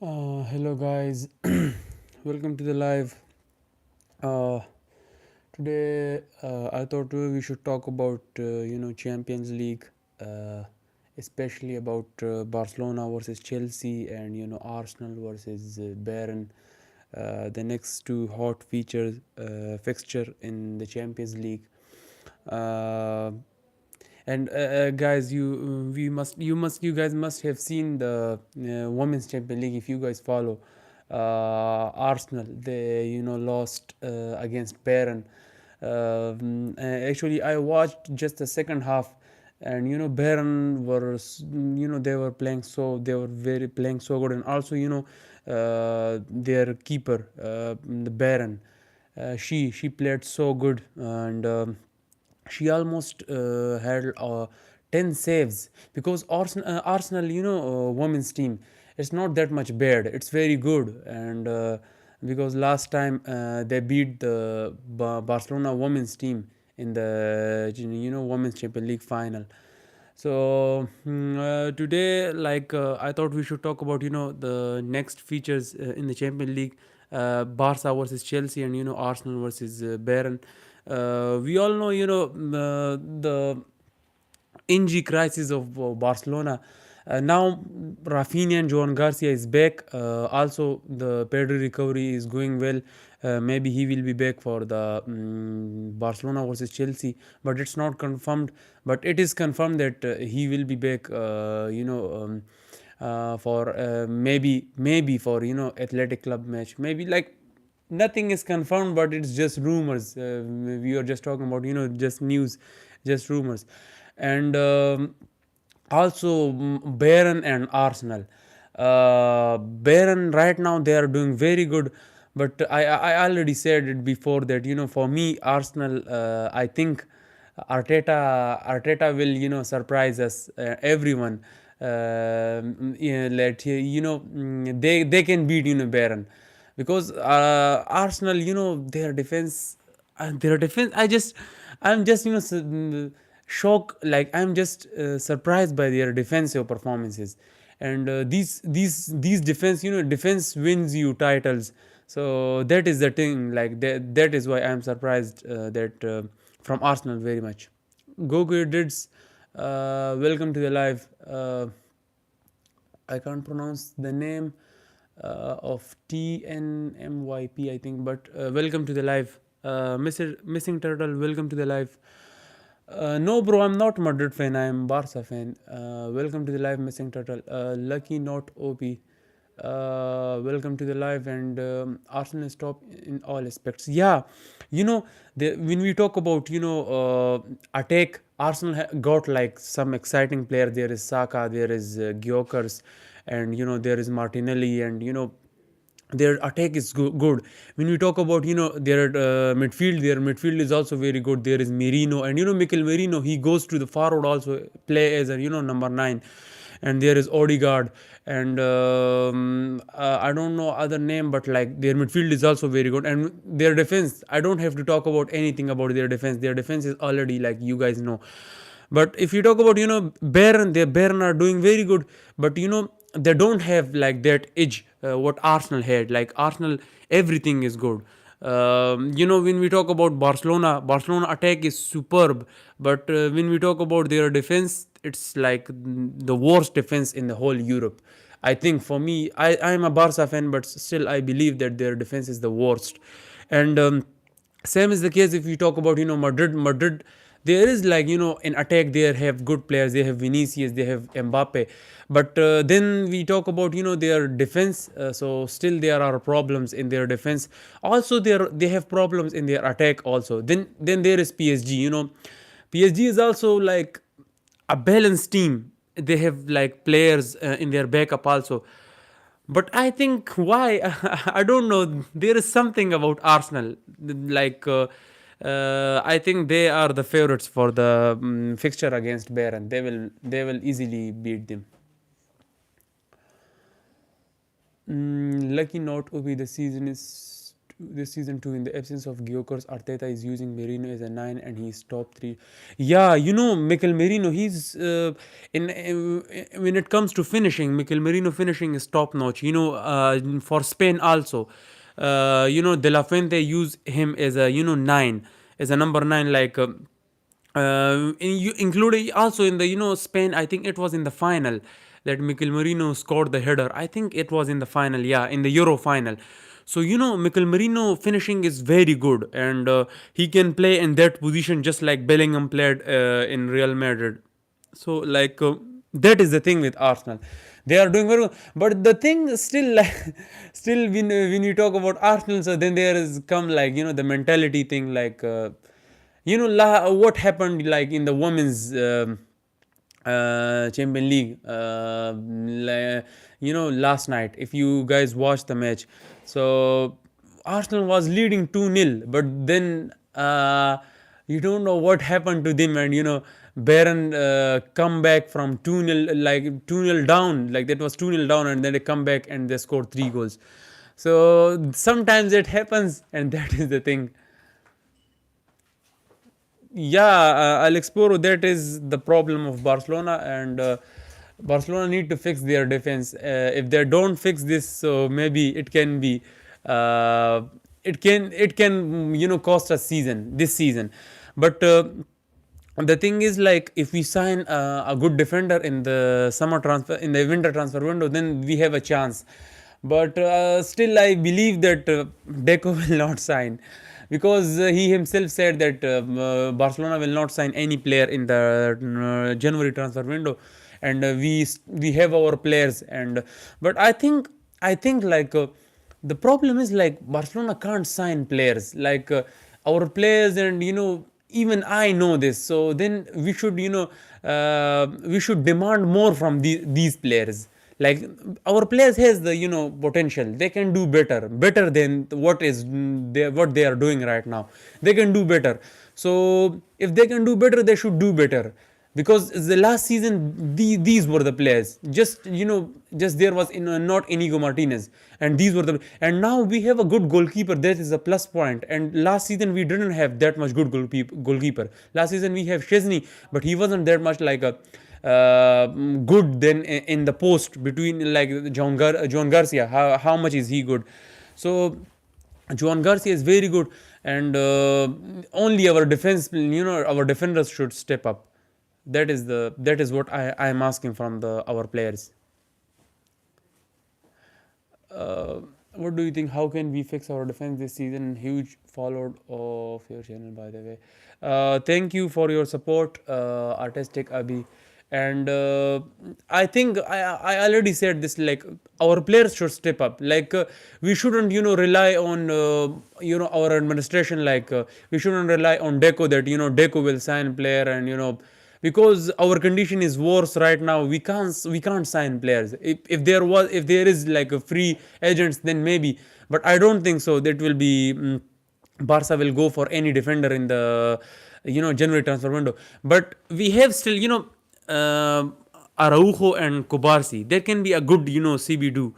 Hello guys, welcome to the live. Uh, Today I thought we should talk about Champions League, uh, especially about Barcelona versus Chelsea and Arsenal versus Bayern. The next two hot features fixture in the Champions League. Uh, and guys, you guys must have seen the women's Champions League if you guys follow. Arsenal, they lost against Bayern. Actually, I watched just the second half, and Bayern were they were playing they were very playing so good, and also their keeper, the Bayern, she played so good, and she almost had 10 saves because Arsenal women's team, it's not that much bad, it's very good. And because last time they beat the Barcelona women's team in the women's Champions League final. So today, like I thought we should talk about the next features in the Champions League, Barca versus Chelsea, and Arsenal versus Bayern. We all know the injury crisis of Barcelona. Now Rafinha and Joan Garcia is back. Also, the Pedri recovery is going well. Maybe he will be back for the Barcelona versus Chelsea, but it's not confirmed. But it is confirmed that he will be back. For maybe for Athletic Club match. Maybe, like, nothing is confirmed, but it's just rumors. We are just talking about just news, just rumors. And also Bayern and Arsenal. Bayern right now they are doing very good, but I already said it before that for me Arsenal, I think Arteta will surprise us, everyone. Let they can beat Bayern, because Arsenal, their defense. I'm just shocked. Like, I'm just surprised by their defensive performances, and these defense wins you titles. So that is the thing. Like, that is why I'm surprised that from Arsenal very much. Gogo Dids, welcome to the live. I can't pronounce the name of TNMYP, I think, but welcome to the live. Mr. Missing Turtle, welcome to the live. No, bro, I'm not Madrid fan. I'm Barca fan. Welcome to the live, Missing Turtle. Lucky, not OP. Welcome to the live. And Arsenal is top in all aspects. Yeah, when we talk about attack, Arsenal got like some exciting player. There is Saka, there is Gyökeres, and there is Martinelli, and their attack is good. When we talk about their midfield is also very good. There is Merino, and Mikel Merino, he goes to the forward also, play as a number 9. And there is Odegaard, and I don't know other name, but like their midfield is also very good. And their defense, I don't have to talk about anything about their defense is already, like, you guys know. But if you talk about Bayern are doing very good, but they don't have like that edge what Arsenal had. Like, Arsenal, everything is good. When we talk about Barcelona attack is superb, but when we talk about their defense, it's like the worst defense in the whole Europe. I think, for me, I'm a Barca fan, but still I believe that their defense is the worst. And same is the case if you talk about Madrid. There is, like, in attack they have good players. They have Vinicius, they have Mbappe, but then we talk about their defense. So still there are problems in their defense. Also, they have problems in their attack also. Then there is PSG. PSG is also like a balanced team. They have like players in their backup also. But I think why I don't know. There is something about Arsenal. Like, I think they are the favorites for the fixture against Bayern. They will easily beat them. Lucky not, Obi. The season is this season too. In the absence of Gyökeres, Arteta is using Merino as a nine, and he's top three. Yeah, Mikel Merino. He's in when it comes to finishing, Mikel Merino finishing is top notch. For Spain also. De La Fuente use him as a nine, as a number nine, like. Including also in the Spain, I think it was in the final that Mikel Merino scored the header. I think it was in the final, yeah, in the Euro final. So Mikel Merino finishing is very good, and he can play in that position just like Bellingham played in Real Madrid. So like that is the thing with Arsenal. They are doing very well, but the thing still like still when you talk about Arsenal, so then there is come like the mentality thing, like what happened like in the women's Champions League last night, if you guys watched the match. So Arsenal was leading 2-0, but then you don't know what happened to them, and Baron come back from 2-0, like 2-0 down, like that was 2-0 down, and then they come back and they scored 3 goals. So sometimes it happens, and that is the thing. Yeah, Alex Poro, that is the problem of Barcelona, and Barcelona need to fix their defense. If they don't fix this, so maybe it can be, it can cost us this season. But the thing is, like, if we sign a good defender in the winter transfer window, then we have a chance. But still, I believe that Deco will not sign, because he himself said that Barcelona will not sign any player in the January transfer window, and we have our players. And but I think like the problem is, like, Barcelona can't sign players, like our players, and even I know this. So then we should demand more from these players. Like, our players has the potential. They can do better than what they are doing right now. They can do better. So if they can do better, they should do better, because the last season these were the players. Just there was not Inigo Martinez, and these were the and now we have a good goalkeeper. That is a plus point. And last season we didn't have that much good goalkeeper. Last season we have Chesney, but he wasn't that much like a good then in the post between, like, John Garcia. How much is he good? So Juan Garcia is very good, and only our our defenders should step up. That is what I am asking from our players. Uh, what do you think? How can we fix our defense this season? Huge followed of your channel, by the way. Thank you for your support, Artistic Abi. And I think I already said this. Like, our players should step up. Like, we shouldn't rely on our administration. Like, we shouldn't rely on Deco, that Deco will sign player, and because our condition is worse right now. We can't sign players. If there is like a free agents, then maybe, but I don't think so that will be. Barca will go for any defender in the January transfer window. But we have still Araujo and Kubarsi. There can be a good CB do.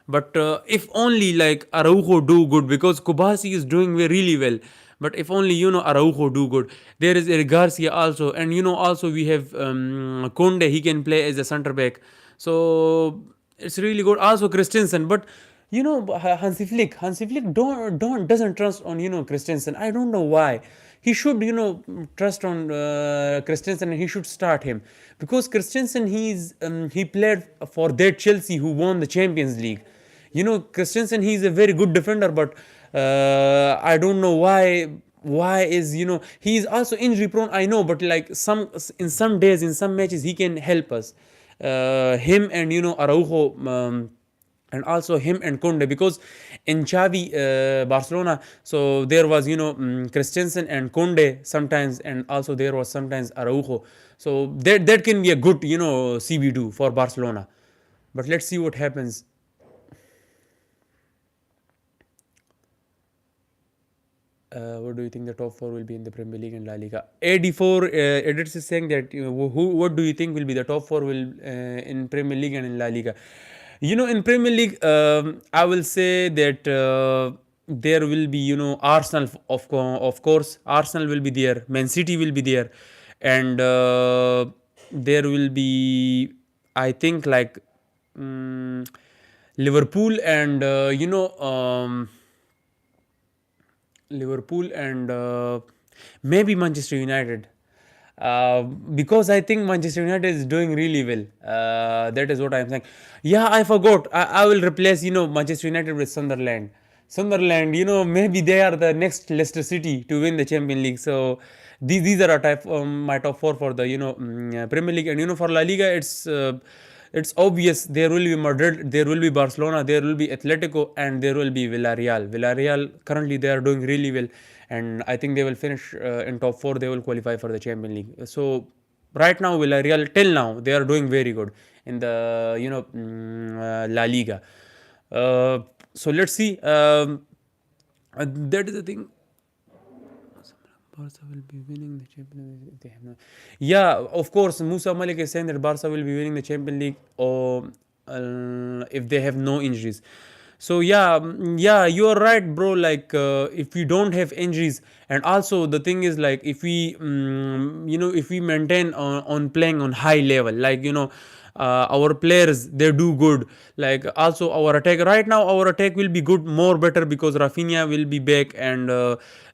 But if only, like, Araujo do good, because Kubarsi is doing really well. But if only Araujo do good. There is Eric Garcia also, and also we have Conde. He can play as a center back, so it's really good. Also Christensen, but Hansi Flick don't doesn't trust on Christensen. I don't know why. He should trust on Christensen, and he should start him, because Christensen, he played for that Chelsea who won the Champions League. Christensen, he's a very good defender, but I don't know why is he is also injury prone, I know, but like in some days, in some matches, he can help us. Him and Araujo, and also him and Conde, because in Xavi Barcelona, so there was Christensen and Conde sometimes, and also there was sometimes Araujo. So that can be a good CB2 for Barcelona. But let's see what happens. What do you think the top four will be in the Premier League and La Liga? AD4 edits is saying that what do you think will be the top four will in Premier League and in La Liga? In Premier League, I will say that there will be, Arsenal, of course, Arsenal will be there, Man City will be there, and there will be, I think, like, mm, Liverpool and Liverpool and maybe Manchester United. Because I think Manchester United is doing really well. That is what I'm saying. Yeah, I forgot. I will replace, Manchester United with Sunderland. Sunderland, maybe they are the next Leicester City to win the Champions League. So these are my top four for the, Premier League. And for La Liga, it's obvious. There will be Madrid, there will be Barcelona, there will be Atletico, and there will be Villarreal. Villarreal currently they are doing really well, and I think they will finish in top four. They will qualify for the Champions League. So right now, Villarreal till now they are doing very good in the La Liga. So let's see. That is the thing. Barca will be winning the Champions League. They have no. Yeah, of course. Musa Malik is saying that Barca will be winning the Champions League, or if they have no injuries. So yeah, yeah, you are right, bro. Like, if we don't have injuries, and also the thing is, like, if we, if we maintain on playing on high level, like, our players they do good. Like, also our attack right now, our attack will be good, more better, because Rafinha will be back, and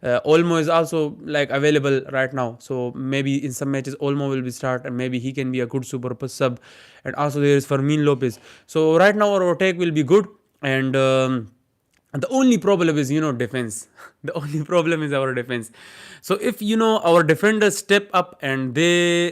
Olmo is also like available right now. So maybe in some matches Olmo will be start, and maybe he can be a good super sub. And also there is Fermin Lopez. So right now our attack will be good, and the only problem is, defense. The only problem is our defense. So if, our defenders step up and they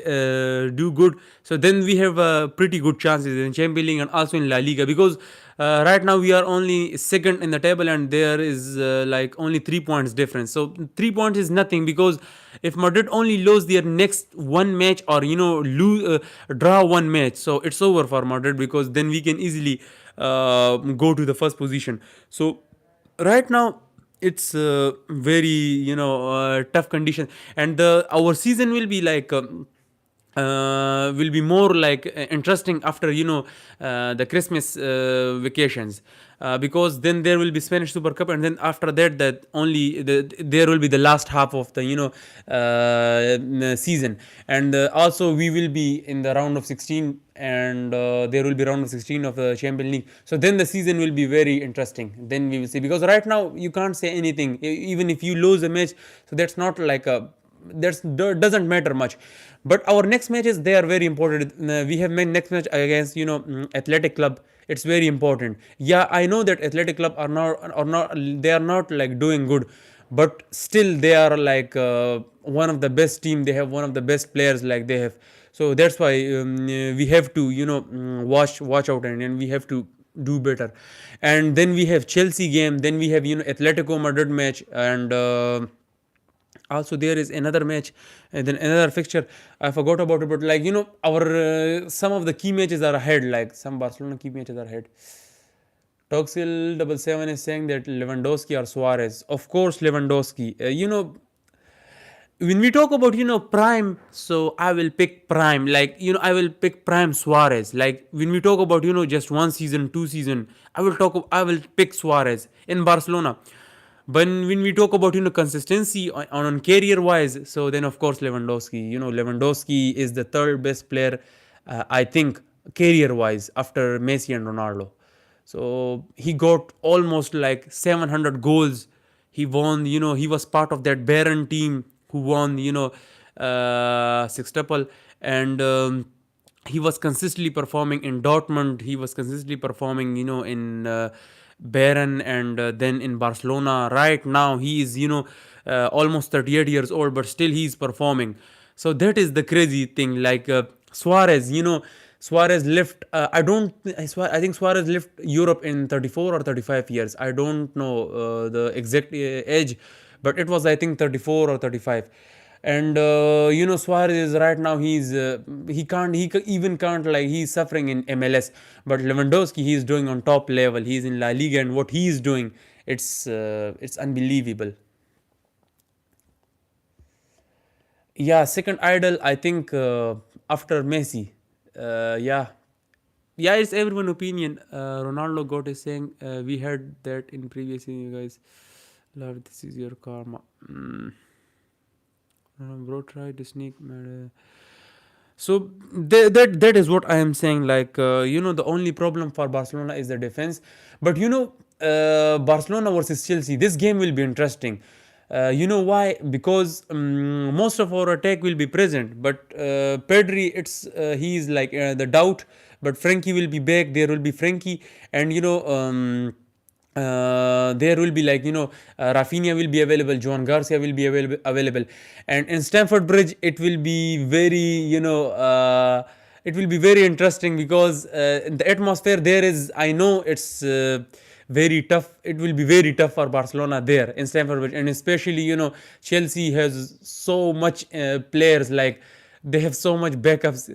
do good, so then we have pretty good chances in Champions League and also in La Liga, because right now we are only second in the table, and there is like only 3 points difference. So 3 points is nothing, because if Madrid only lose their next one match, or draw one match, so it's over for Madrid, because then we can easily go to the first position. So right now it's very, tough condition, and our season will be like, will be more like interesting after, the Christmas vacations, because then there will be Spanish Super Cup, and then after that, there will be the last half of the, season. And also we will be in the round of 16, and there will be round of 16 of the Champions League. So then the season will be very interesting. Then we will see, because right now you can't say anything. Even if you lose a match, so that's not like a, doesn't matter much. But our next matches, they are very important. We have made next match against, Athletic Club. It's very important. Yeah, I know that Athletic Club are not they are not like doing good, but still they are like one of the best team. They have one of the best players, like they have. So that's why we have to, watch out, and we have to do better. And then we have Chelsea game. Then we have, Atletico Madrid match, and also there is another match, and then another fixture. I forgot about it, but like, our some of the key matches are ahead. Like some Barcelona key matches are ahead. Toxil 77 is saying that Lewandowski or Suarez. Of course, Lewandowski. When we talk about, prime, so I will pick prime. Like, I will pick prime Suarez. Like when we talk about, just one season, 2 season, I will pick Suarez in Barcelona. But when we talk about, consistency on career wise, so then of course Lewandowski. Lewandowski is the third best player, I think, career wise, after Messi and Ronaldo. So he got almost like 700 goals. He won. He was part of that Baron team who won, sextuple. And he was consistently performing in Dortmund. He was consistently performing, in Bayern, and then in Barcelona. Right now, he is, almost 38 years old, but still he is performing. So that is the crazy thing. Like Suarez, Suarez left. I don't. I think Suarez left Europe in 34 or 35 years. I don't know the exact age, but it was, I think, 34 or 35. And Suarez is right now, even can't, like, he's suffering in MLS. But Lewandowski, he is doing on top level. He's in La Liga, and what he is doing, it's unbelievable. Yeah, second idol, I think, after Messi. Yeah, yeah, it's everyone opinion. Ronaldo got is saying, we had that in previous season, you guys. Love, this is your karma. Bro, try to sneak. So that is what I am saying. Like the only problem for Barcelona is the defense. But Barcelona versus Chelsea, this game will be interesting. You know why? Because most of our attack will be present, but Pedri, he is like the doubt. But Frankie will be back. There will be Frankie, and there will be like Rafinha will be available, Joan Garcia will be available, and in Stamford Bridge it will be very interesting because the atmosphere there is, I know it's very tough. It will be very tough for Barcelona there in Stamford Bridge, and especially Chelsea has so much players, like they have so much backups,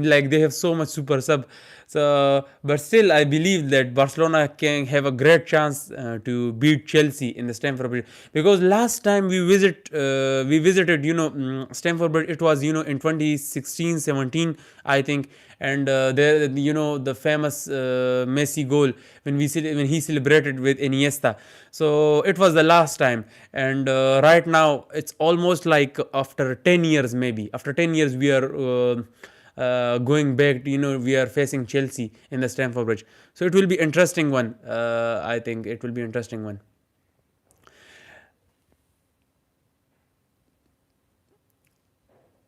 like they have so much super sub. So but still I believe that Barcelona can have a great chance to beat Chelsea in the Stamford Bridge, because last time we visited Stamford Bridge, it was in 2016-17 I think. And there, the famous Messi goal when he celebrated with Iniesta. So it was the last time, and right now it's almost like after 10 years, maybe after 10 years we are going back. We are facing Chelsea in the Stamford Bridge, so it will be interesting one. I think it will be interesting one.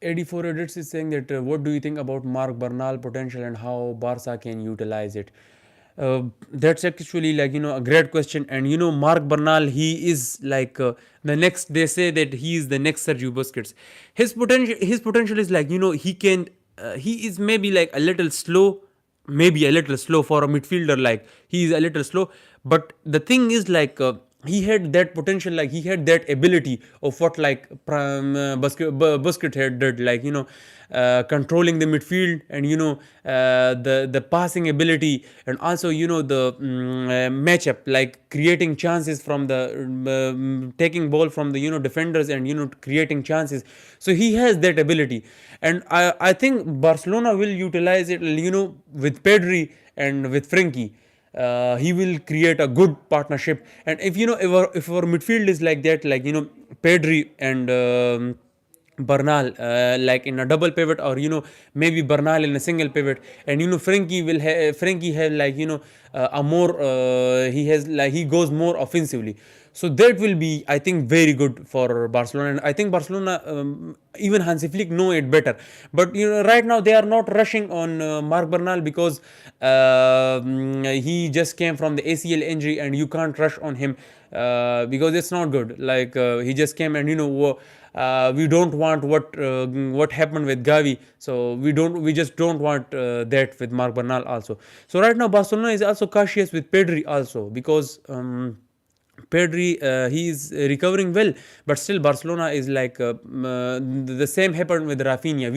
84 edits is saying that what do you think about Mark Bernal potential and how Barca can utilize it? That's actually like a great question. And Mark Bernal, he is like the next. They say that he is the next Sergio Busquets. His potential is like he can. He is maybe like a little slow, maybe a little slow for a midfielder. Like he is a little slow, but the thing is like. He had that potential, like he had that ability of what like Busquets had did, like controlling the midfield, and the passing ability, and also the matchup, like creating chances from the taking ball from the defenders, and creating chances. So he has that ability, and I think Barcelona will utilize it, with Pedri and with Frankie. He will create a good partnership. And if our midfield is like that, like Pedri and Bernal, like in a double pivot, or maybe Bernal in a single pivot, and Frankie have like a more he goes more offensively. So that will be, I think, very good for Barcelona. And I think Barcelona, even Hansi Flick know it better. But right now they are not rushing on Marc Bernal, because he just came from the ACL injury, and you can't rush on him because it's not good. Like he just came, and we don't want what happened with Gavi. So we just don't want that with Marc Bernal also. So right now Barcelona is also cautious with Pedri also, because Pedri, he is recovering well, but still Barcelona is like the same happened with Rafinha.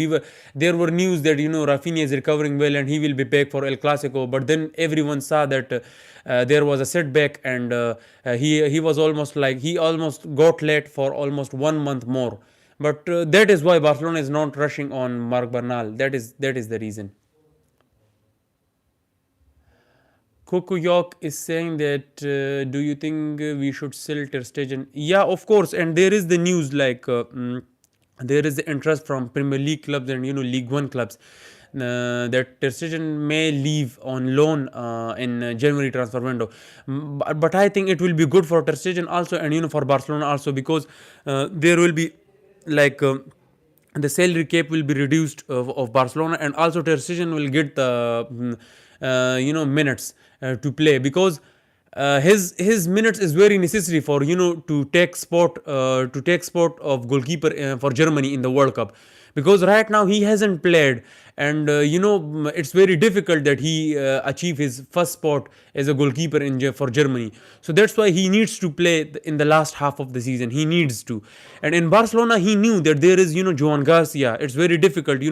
There were news that Rafinha is recovering well and he will be back for El Clasico, but then everyone saw that there was a setback, and he was almost like he almost got late for almost 1 month more. But that is why Barcelona is not rushing on Marc Bernal. That is the reason. Coco York is saying that do you think we should sell Ter Stegen? Yeah, of course. And there is the news, like there is the interest from Premier League clubs and League One clubs that Ter Stegen may leave on loan in January transfer window. But I think it will be good for Ter Stegen also, and for Barcelona also, because there will be like. The salary cap will be reduced of Barcelona, and also Ter Stegen will get the minutes to play, because his minutes is very necessary for to take spot of goalkeeper for Germany in the World Cup, because right now he hasn't played, and it's very difficult that he achieve his first spot as a goalkeeper for Germany. So that's why he needs to play in the last half of the season. He needs to. And in Barcelona he knew that there is Joan Garcia. It's very difficult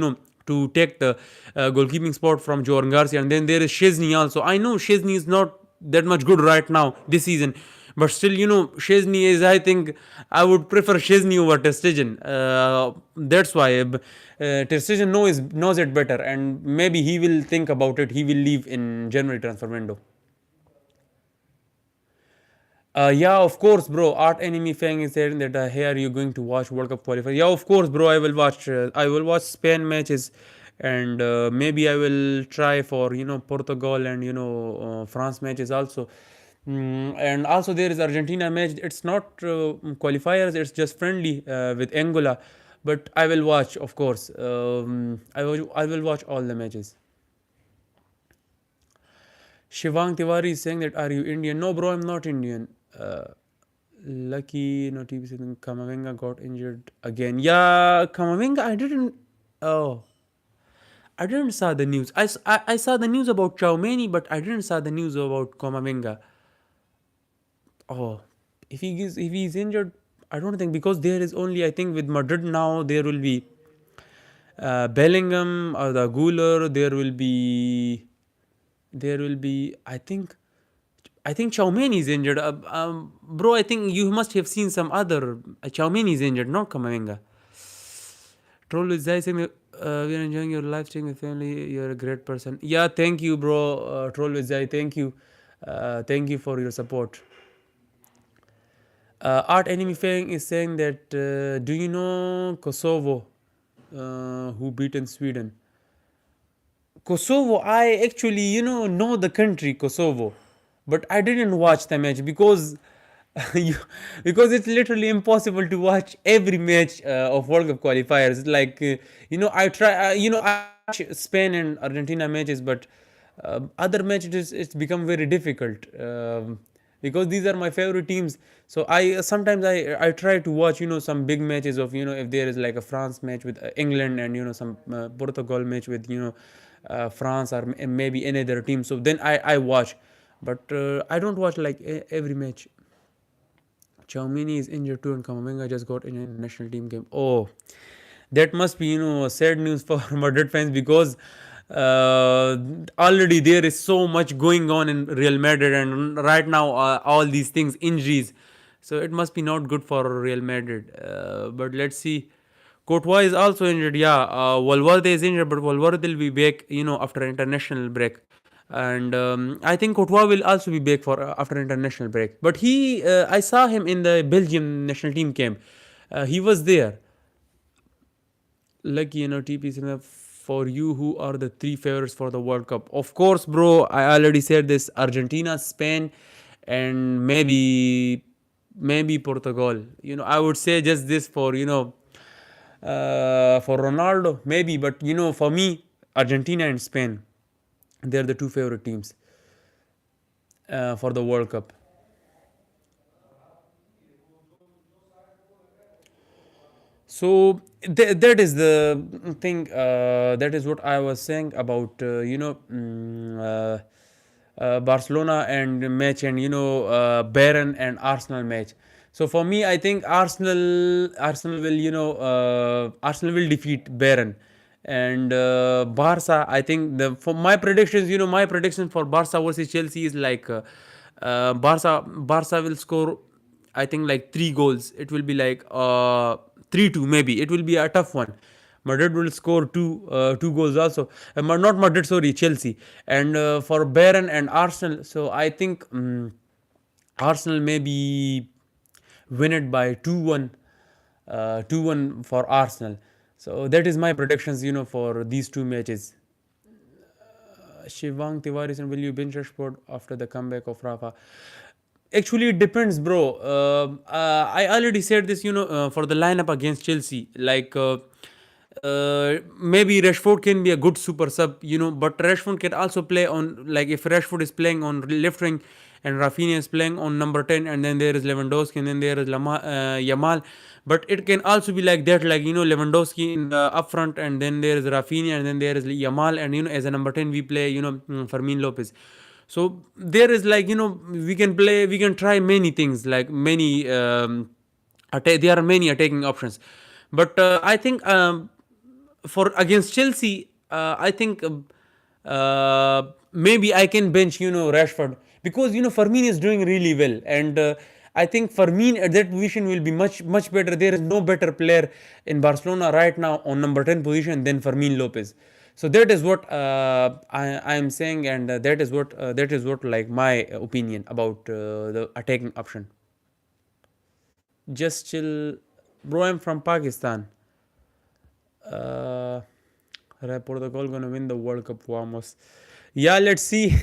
to take the goalkeeping spot from Joan Garcia, and then there is Chesney also. I know Chesney is not that much good right now this season, but still Chesney is, I think I would prefer Chesney over Ter Stegen. That's why Ter Stegen knows it better, and maybe he will think about it. He will leave in January transfer window. Yeah, of course, bro. Art Enemy Fang is saying that hey, are you going to watch World Cup qualifier? Yeah, of course, bro. I will watch. I will watch Spain matches, and maybe I will try for Portugal and France matches also. And also there is Argentina match. It's not qualifiers. It's just friendly with Angola, but I will watch, of course. I will watch all the matches. Shivang Tiwari is saying that are you Indian? No, bro, I'm not Indian. Lucky no TV saying Kamavinga got injured again. Yeah, Kamavinga. Oh, I didn't saw the news. I saw the news about Choumeni, but I didn't saw the news about Kamavinga. Oh, if he's injured, I don't think because there is only I think with Madrid now there will be Bellingham or the Guler. There will be I think Choumeni is injured. Bro, I think you must have seen some other. Choumeni is injured, not Kamavinga. Troll is saying we are enjoying your live stream with family. You're a great person. Yeah, thank you, bro. Troll is thank you. Thank you for your support. Art Enemy Fang is saying that do you know Kosovo who beaten Sweden? Kosovo, I actually, know the country Kosovo, but I didn't watch the match because you, because it's literally impossible to watch every match of World Cup qualifiers. Like, I watch Spain and Argentina matches, but other matches it's become very difficult because these are my favorite teams. So I sometimes I try to watch some big matches of if there is like a France match with England and some Portugal match with France or maybe any other team. So then I watch, but I don't watch like every match. Chaumini is injured too, and Kamavinga just got in a national team game. Oh, that must be sad news for Madrid fans because already there is so much going on in Real Madrid, and right now all these things injuries, so it must be not good for Real Madrid. But let's see. Courtois is also injured. Yeah, Valverde is injured, but Valverde will be back. After international break, and I think Courtois will also be back for after international break. But I saw him in the Belgium national team camp. He was there. Lucky TP cinema for you. Who are the three favorites for the World Cup? Of course, bro. I already said this: Argentina, Spain, and maybe Portugal. I would say just this for Ronaldo, maybe, but for me, Argentina and Spain, they're the two favorite teams for the World Cup. So that is the thing. That is what I was saying about Barcelona and match and Bayern and Arsenal match. So for me, I think Arsenal will Arsenal will defeat Bayern and Barca. I think the for my predictions, my prediction for Barca versus Chelsea is like Barca will score I think like three goals. It will be like 3-2 maybe. It will be a tough one. Madrid will score two goals also. Not Madrid, sorry, Chelsea. And for Bayern and Arsenal, so I think Arsenal maybe win it by 2-1, 2-1 for Arsenal. So that is my predictions, for these two matches. Shivang Tiwari and will you binge Rashford after the comeback of Rafa? Actually, it depends, bro. I already said this, for the lineup against Chelsea. Like, maybe Rashford can be a good super sub, but Rashford can also play on, like, if Rashford is playing on left wing and Rafinha is playing on number 10, and then there is Lewandowski, and then there is Yamal. But it can also be like that, like, Lewandowski in the up front, and then there is Rafinha, and then there is Yamal, and, as a number 10, we play, Fermin Lopez. So there is like we can try many things like many there are many attacking options, but I think for against Chelsea I think maybe I can bench Rashford because Firmino is doing really well, and I think Firmino at that position will be much better. There is no better player in Barcelona right now on number 10 position than Fermin Lopez. So that is what I am saying, and that is what like my opinion about the attacking option. Just chill, bro. I'm from Pakistan. Uh, Portugal gonna win the World Cup, vamos. Yeah, let's see.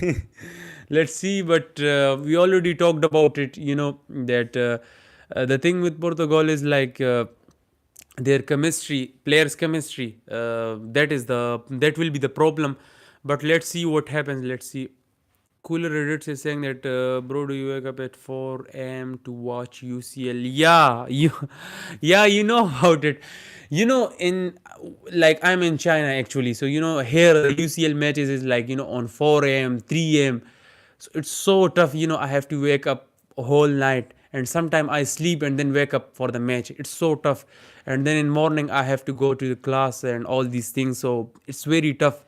Let's see, but we already talked about it, that the thing with Portugal is like their chemistry, players chemistry, that will be the problem. But let's see what happens. Let's see. Cooler Reddit is saying that, bro, do you wake up at 4 a.m. to watch UCL? Yeah, yeah, you know about it. In like I'm in China actually, so here the UCL matches is like on 4 a.m., 3 a.m. So it's so tough. I have to wake up a whole night, and sometimes I sleep and then wake up for the match. It's so tough, and then in morning I have to go to the class and all these things. So it's very tough,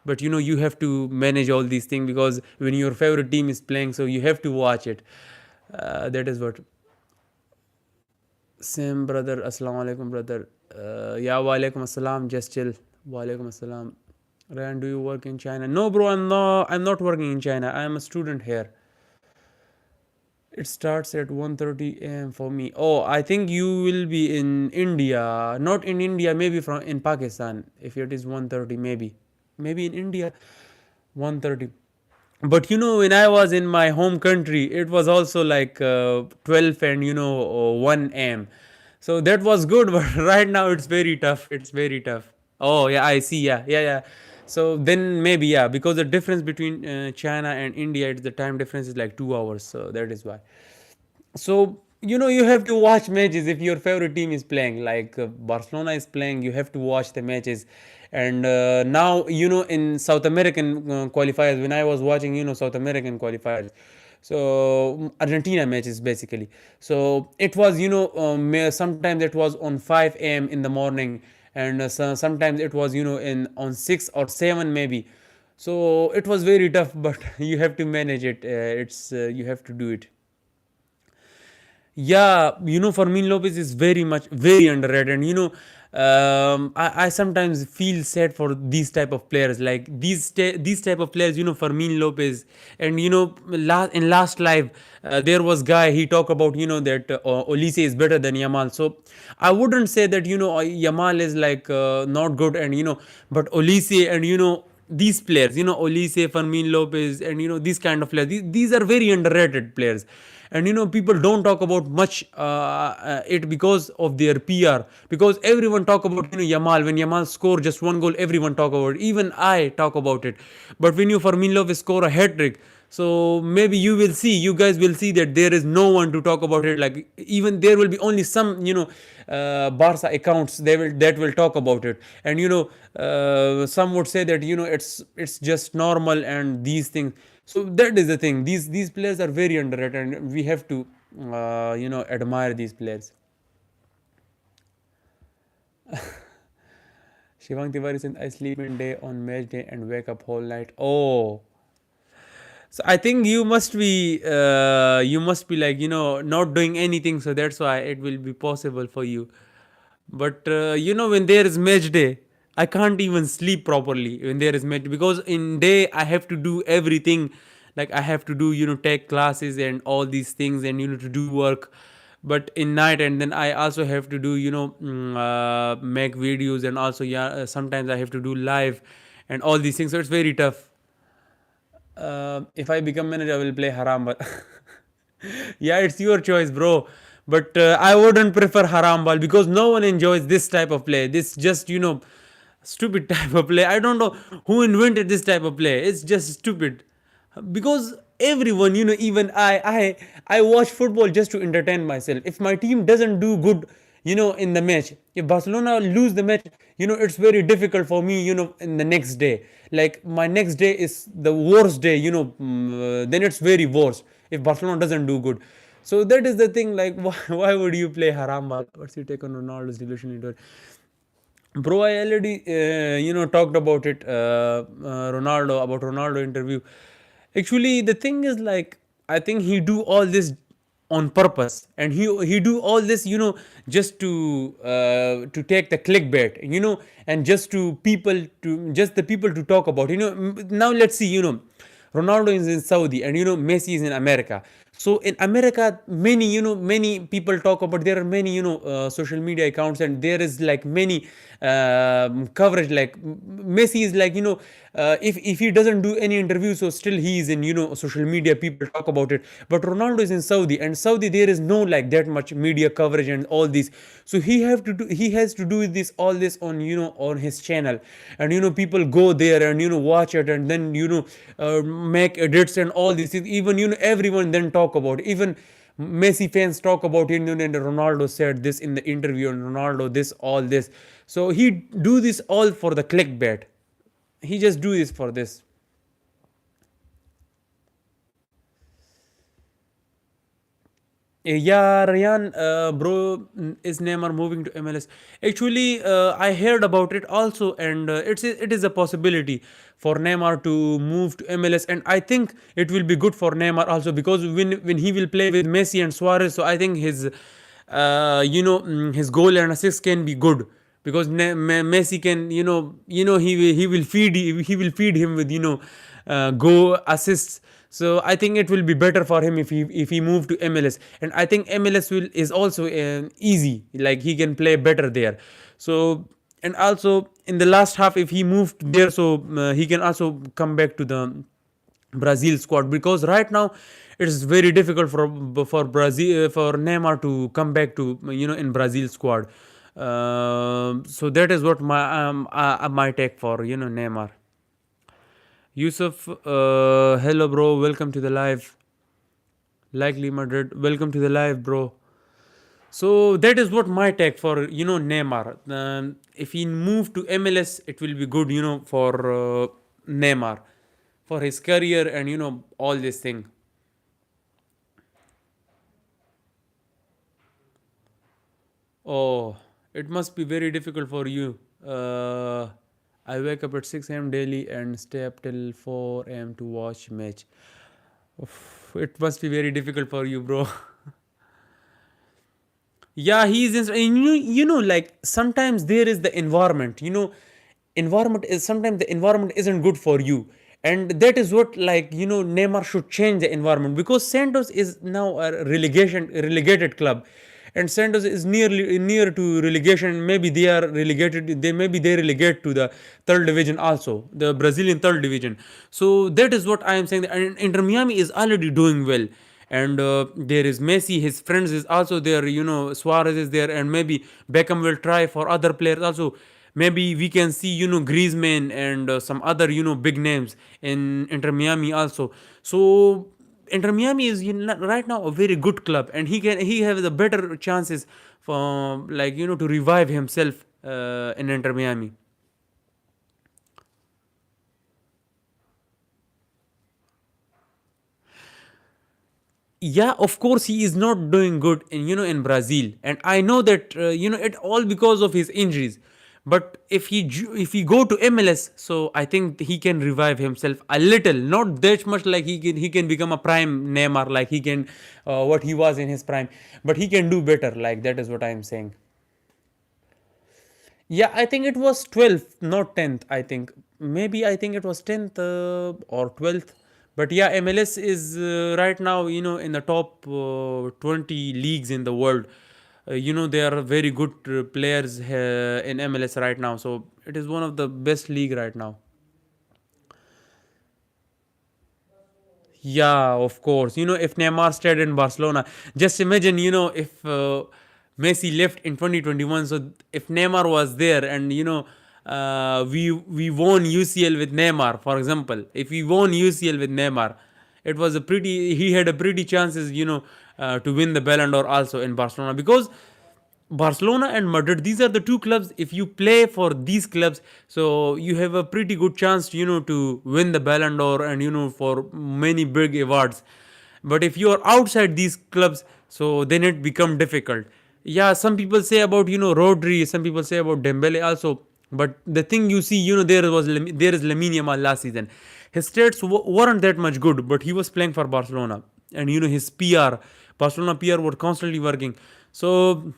but you have to manage all these things because when your favorite team is playing, so you have to watch it. That is what. Same brother. Assalamu alaikum, brother. Yeah, wa alaikum assalam. Just chill. Wa alaikum assalam. Ryan, do you work in China? No, bro. I'm not working in China. I am a student here. It starts at 1:30 a.m. for me. Oh, I think you will be in India. Not in India, maybe from in Pakistan. If it is 1:30, maybe in India 1:30. But when I was in my home country, it was also like 12 and 1 a.m. So that was good, but right now it's very tough. It's very tough. Oh yeah, I see. Yeah, yeah, yeah. So then maybe, yeah, because the difference between China and India, the time difference is like 2 hours. So that is why. So you have to watch matches if your favorite team is playing, like Barcelona is playing. You have to watch the matches. And now in South American qualifiers, when I was watching South American qualifiers, so Argentina matches basically, so it was sometimes it was on 5 a.m. in the morning, and sometimes it was in on 6 or 7 maybe. So it was very tough, but you have to manage it. It's You have to do it. Yeah, Fermin Lopez is very much very underrated, and I sometimes feel sad for these type of players, like these type of players, Fermin Lopez, and in last live, there was guy he talked about that Olise is better than Yamal. So I wouldn't say that Yamal is like not good, and but Olise and these players, Olise, Fermin Lopez, and these kind of players, these are very underrated players. And people don't talk about much it because of their PR, because everyone talk about Yamal. When Yamal score just one goal, everyone talk about it, even I talk about it. But when you Fermin Lopez score a hat trick, so maybe you guys will see that there is no one to talk about it. Like, even there will be only some Barca accounts that will talk about it. And some would say that it's just normal and these things. So that is the thing. These players are very underrated, and we have to admire these players. Shivang Tiwari said, I sleep in day on match day and wake up whole night. Oh, so I think you must be like not doing anything, so that's why it will be possible for you. But when there is match day, I can't even sleep properly when there is match, because in day I have to do everything. Like, I have to do take classes and all these things, and to do work. But in night, and then I also have to do make videos, and also, yeah, sometimes I have to do live and all these things. So it's very tough. If I become manager, I will play haram. But yeah, it's your choice, bro. But I wouldn't prefer haram ball, because no one enjoys this type of play. This just stupid type of play. I don't know who invented this type of play. It's just stupid, because everyone, even I watch football just to entertain myself. If my team doesn't do good in the match, if Barcelona lose the match, it's very difficult for me in the next day. Like, my next day is the worst day, then it's very worse if Barcelona doesn't do good. So that is the thing. Like, why would you play haram ball? What's your take on Ronaldo's delusion into it? Bro, I already talked about it. Ronaldo interview. Actually, the thing is, like, I think he do all this on purpose, and he do all this, just to take the clickbait, and just the people to talk about, now let's see, Ronaldo is in Saudi, and Messi is in America. So in America, many people talk about, there are many, social media accounts, and there is like many coverage, like Messi is like, if he doesn't do any interview, so still he is in, social media, people talk about it. But Ronaldo is in Saudi, and Saudi there is no like that much media coverage and all this. So he has to do this, all this on, on his channel, and people go there and watch it, and then make edits and all this. Even everyone then talk about it. Even Messi fans talk about it, and Ronaldo said this in the interview, and Ronaldo this, all this. So he do this all for the clickbait. He just do this for this. Yeah, Ryan, bro, is Neymar moving to MLS? Actually, I heard about it also, and it is a possibility for Neymar to move to MLS, and I think it will be good for Neymar also, because when he will play with Messi and Suarez, so I think his goal and assist can be good, because Messi can, he will feed him with, go assists. So I think it will be better for him if he move to MLS, and I think MLS will is also easy, like he can play better there. So, and also in the last half, if he moved there, so he can also come back to the Brazil squad, because right now it is very difficult for Brazil, for Neymar to come back to, in Brazil squad. So that is what my take for, Neymar. Yusuf, hello, bro. Welcome to the live. Likely Madrid, welcome to the live, bro. So that is what my take for, Neymar. If he move to MLS, it will be good, for Neymar, for his career, and all this thing. Oh, it must be very difficult for you. I wake up at 6 a.m. daily and stay up till 4 a.m. to watch match. Oof, it must be very difficult for you, bro. Yeah, he's like sometimes there is the environment, environment is, sometimes the environment isn't good for you, and that is what, like, Neymar should change the environment, because Santos is now a relegated club, and Santos is near to relegation. Maybe they are relegated, they relegate to the third division, also the Brazilian third division. So that is what I am saying, and Inter Miami is already doing well, and there is Messi, his friends is also there, Suarez is there, and maybe Beckham will try for other players also. Maybe we can see, Griezmann and some other, big names in Inter Miami also. So Inter Miami is, right now a very good club, and he has the better chances for, like, to revive himself in Inter Miami. Yeah, of course he is not doing good in, in Brazil, and I know that, it all because of his injuries. But if he go to MLS, so I think he can revive himself a little, not that much, like he can become a prime Neymar, like he can, what he was in his prime, but he can do better, like that is what I am saying. Yeah, I think it was 12th, not 10th. I think maybe, I think it was 10th, or 12th. But yeah, MLS is, right now, in the top 20 leagues in the world. There are very good players in MLS right now. So it is one of the best league right now. Yeah, of course. If Neymar stayed in Barcelona, just imagine, if Messi left in 2021. So if Neymar was there, and we won UCL with Neymar, for example, if we won UCL with Neymar, he had a pretty chances, to win the Ballon d'Or also in Barcelona, because Barcelona and Madrid, these are the two clubs. If you play for these clubs, so you have a pretty good chance, to win the Ballon d'Or, and for many big awards. But if you are outside these clubs, so then it become difficult. Yeah, some people say about, Rodri, some people say about Dembele also. But the thing you see, there is Lamine Yamal last season. His stats weren't that much good, but he was playing for Barcelona, and his PR. Barcelona PR were constantly working. So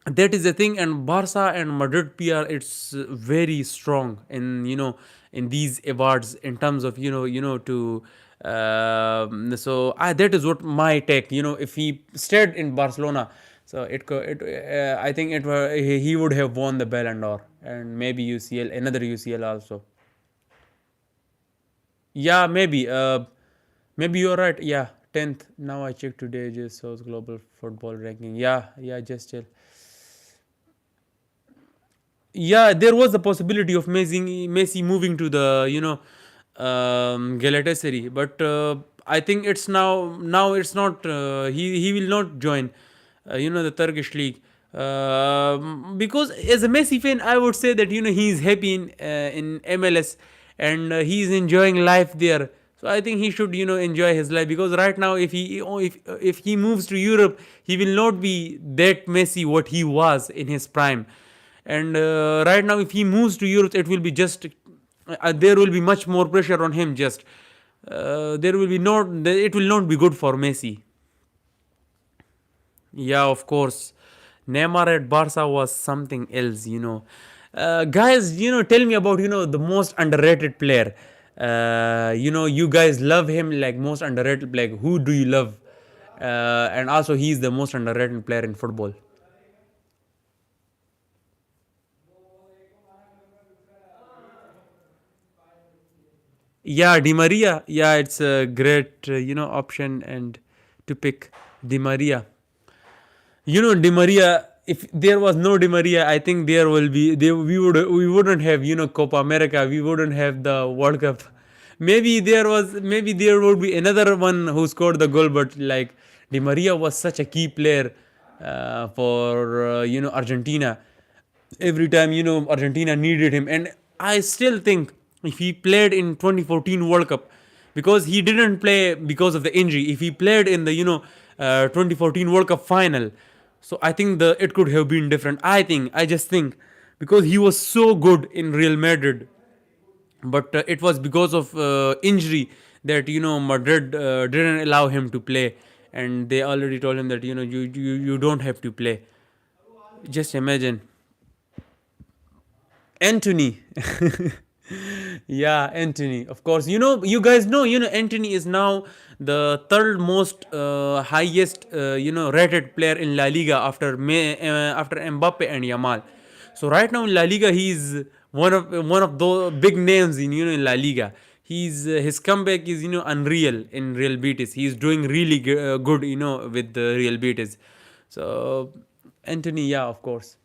that is the thing. And Barca and Madrid PR, it's very strong in, in these awards, in terms of, to so that is what my take. If he stayed in Barcelona, so I think he would have won the Ballon d'Or, and maybe UCL, another UCL also. Yeah, maybe you're right. Yeah, 10th. Now I checked today, just shows global football ranking. Yeah, yeah, just chill. Yeah, there was the possibility of Messi moving to the, Galatasaray, but I think it's now it's not. He will not join, the Turkish league. Because as a Messi fan, I would say that he's happy in MLS, and he's enjoying life there. So I think he should enjoy his life, because right now if he moves to Europe, he will not be that Messi what he was in his prime. And right now if he moves to Europe, it will be just there will be much more pressure on him. Just there will be not it will not be good for Messi. Yeah, of course. Neymar at Barca was something else. Guys, tell me about, the most underrated player. You guys love him, like most underrated player. Who do you love? And also, he's the most underrated player in football. Yeah, Di Maria. Yeah, it's a great, option and to pick Di Maria. Di Maria. If there was no Di Maria, I think there will be there we wouldn't have Copa America. We wouldn't have the World Cup. Maybe there would be another one who scored the goal, but like Di Maria was such a key player for Argentina. Every time Argentina needed him, and I still think if he played in 2014 World Cup, because he didn't play because of the injury. If he played in the 2014 World Cup final, so I think the it could have been different. I just think because he was so good in Real Madrid, but it was because of injury that Madrid didn't allow him to play, and they already told him that you don't have to play. Just imagine. Anthony. Yeah, Anthony. Of course, you guys know. Anthony is now the third most highest rated player in La Liga after Mbappe and Yamal. So right now in La Liga, he's one of the big names in La Liga. His comeback is unreal in Real Betis. He's doing really good with the Real Betis. So Anthony, yeah, of course.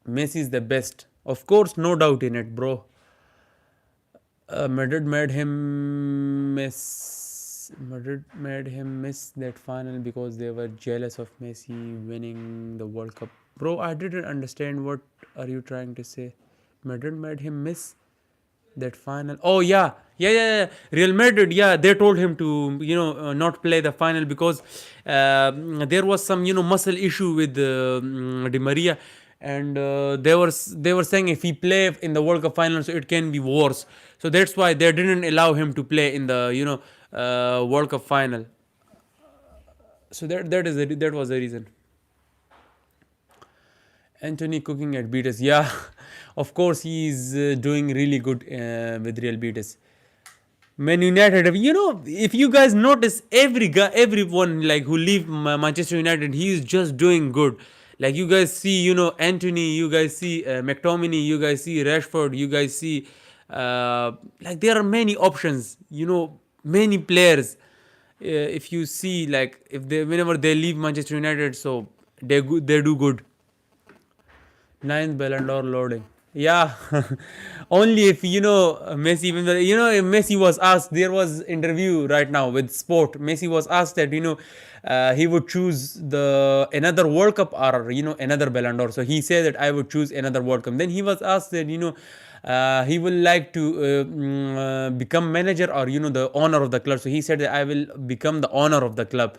Messi is the best. Of course, no doubt in it, bro. Madrid made him miss that final because they were jealous of Messi winning the World Cup. Bro, I didn't understand what are you trying to say. Madrid made him miss that final. Oh yeah, yeah. Real Madrid, yeah, they told him to not play the final because there was some muscle issue with Di Maria, and they were saying if he play in the World Cup final, so it can be worse. So that's why they didn't allow him to play in the World Cup final. So that was the reason. Anthony cooking at Betis. Yeah, of course he's doing really good with Real Betis. Man United. If you guys notice, everyone like who leave Manchester United, he's just doing good. Like you guys see, Anthony. You guys see McTominay. You guys see Rashford. You guys see, like there are many options. Many players. If you see, like if they whenever they leave Manchester United, so they do good. Ninth Ballon d'Or loading. Yeah, only if Messi. If Messi was asked. There was interview right now with Sport. Messi was asked that he would choose the another World Cup or another Ballon d'Or. So he said that I would choose another World Cup. Then he was asked that he will like to become manager or the owner of the club. So he said that I will become the owner of the club.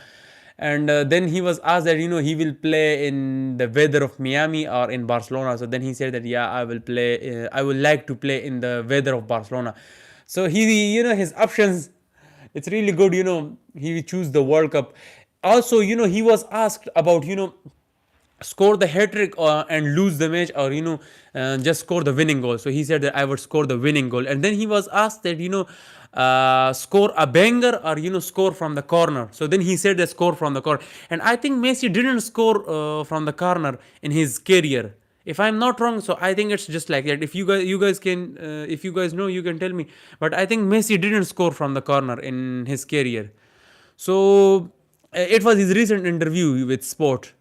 And then he was asked that he will play in the weather of Miami or in Barcelona. So then he said that yeah, I will play. I would like to play in the weather of Barcelona. So he his options. It's really good. He choose the World Cup. Also, he was asked about, score the hat trick and lose the match, or just score the winning goal. So he said that I would score the winning goal, and then he was asked that, score a banger, or score from the corner. So then he said the score from the corner, and I think Messi didn't score from the corner in his career, if I'm not wrong. So I think it's just like that. If you guys can, if you guys know, you can tell me. But I think Messi didn't score from the corner in his career. So it was his recent interview with Sport.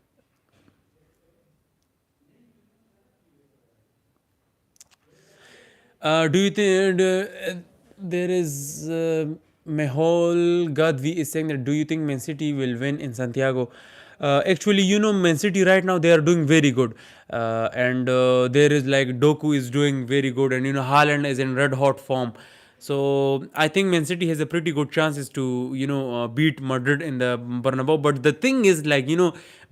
Do you think there is Mehol Gadvi is saying that, do you think Man City will win in Santiago? Actually, Man City right now they are doing very good, and there is like Doku is doing very good, and Haaland is in red hot form. So I think Man City has a pretty good chances to beat Madrid in the Bernabeu. But the thing is, like,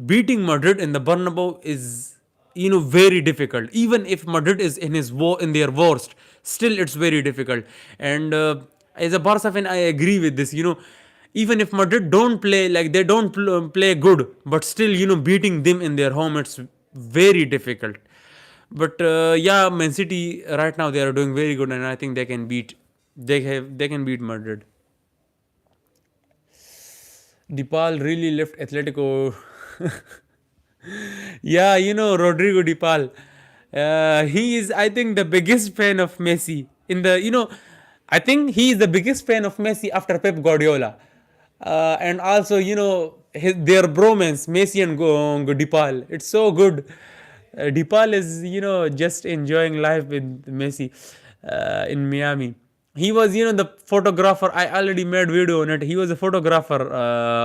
beating Madrid in the Bernabeu is very difficult. Even if Madrid is in his in their worst, still it's very difficult. And as a Barca fan, I agree with this. Even if Madrid don't play, like, they don't play good, but still, beating them in their home, it's very difficult. But yeah, Man City right now they are doing very good, and I think they can beat Madrid. Depal really left Atletico. Yeah, Rodrigo Depal. He is, I think, the biggest fan of Messi. I think he is the biggest fan of Messi after Pep Guardiola. And also, their bromance, Messi and Depal. It's so good. Depal is, just enjoying life with Messi in Miami. He was, the photographer. I already made video on it. He was a photographer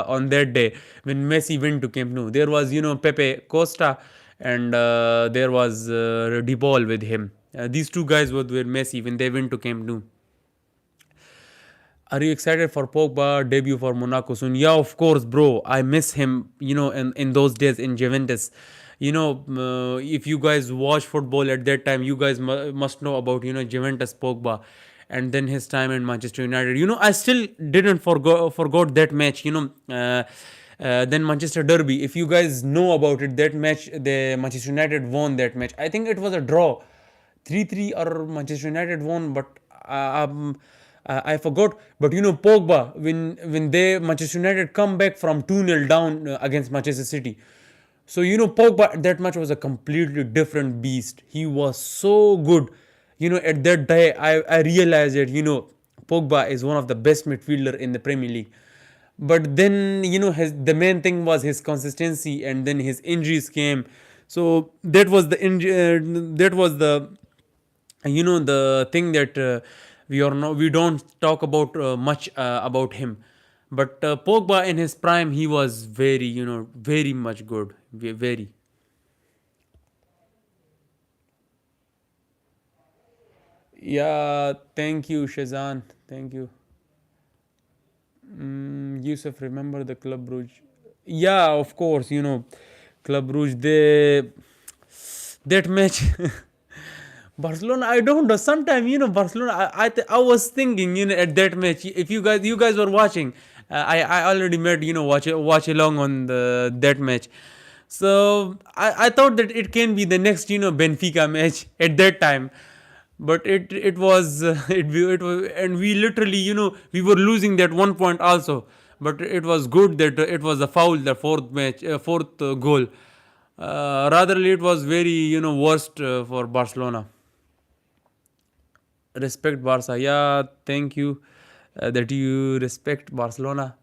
on that day when Messi went to Camp Nou. There was, Pepe Costa, and there was Depal with him. These two guys were with Messi when they went to Camp Nou. Are you excited for Pogba debut for Monaco soon? Yeah, of course, bro. I miss him, in those days in Juventus. If you guys watch football at that time, you guys must know about, Juventus Pogba, and then his time in Manchester United. I still didn't forgot that match, then Manchester Derby. If you guys know about it, that match, the Manchester United won that match. I think it was a draw, 3-3, or Manchester United won, but I forgot. But Pogba, when they Manchester United come back from 2-0 down against Manchester City. So Pogba that match was a completely different beast. He was so good. At that day I realized that Pogba is one of the best midfielder in the Premier League. But then the main thing was his consistency, and then his injuries came. So that was the thing that we don't talk about much about him. But Pogba in his prime, he was very, very much good. Very. Yeah, thank you, Shazan. Thank you. Yusuf, remember the Club Rouge? Yeah, of course. Club Rouge. That match. Barcelona, I don't know. Sometimes, Barcelona. I was thinking, at that match, if you guys were watching, I already made, watch along on that match. So I thought that it can be the next, Benfica match at that time. But it was it was, and we literally, we were losing that 1 point also. But it was good that it was a foul, the fourth goal. Rather, it was very, worst for Barcelona. Respect Barca. Yeah, thank you that you respect Barcelona.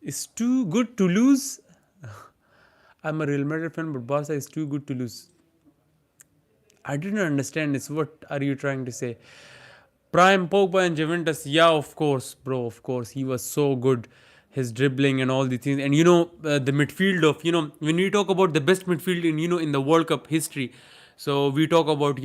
It's too good to lose. I'm a Real Madrid fan, but Barca is too good to lose. I didn't understand this. What are you trying to say? Prime Pogba and Juventus, yeah, of course, bro, of course. He was so good. His dribbling and all these things. And the midfield of, when we talk about the best midfield in, in the World Cup history. So we talk about,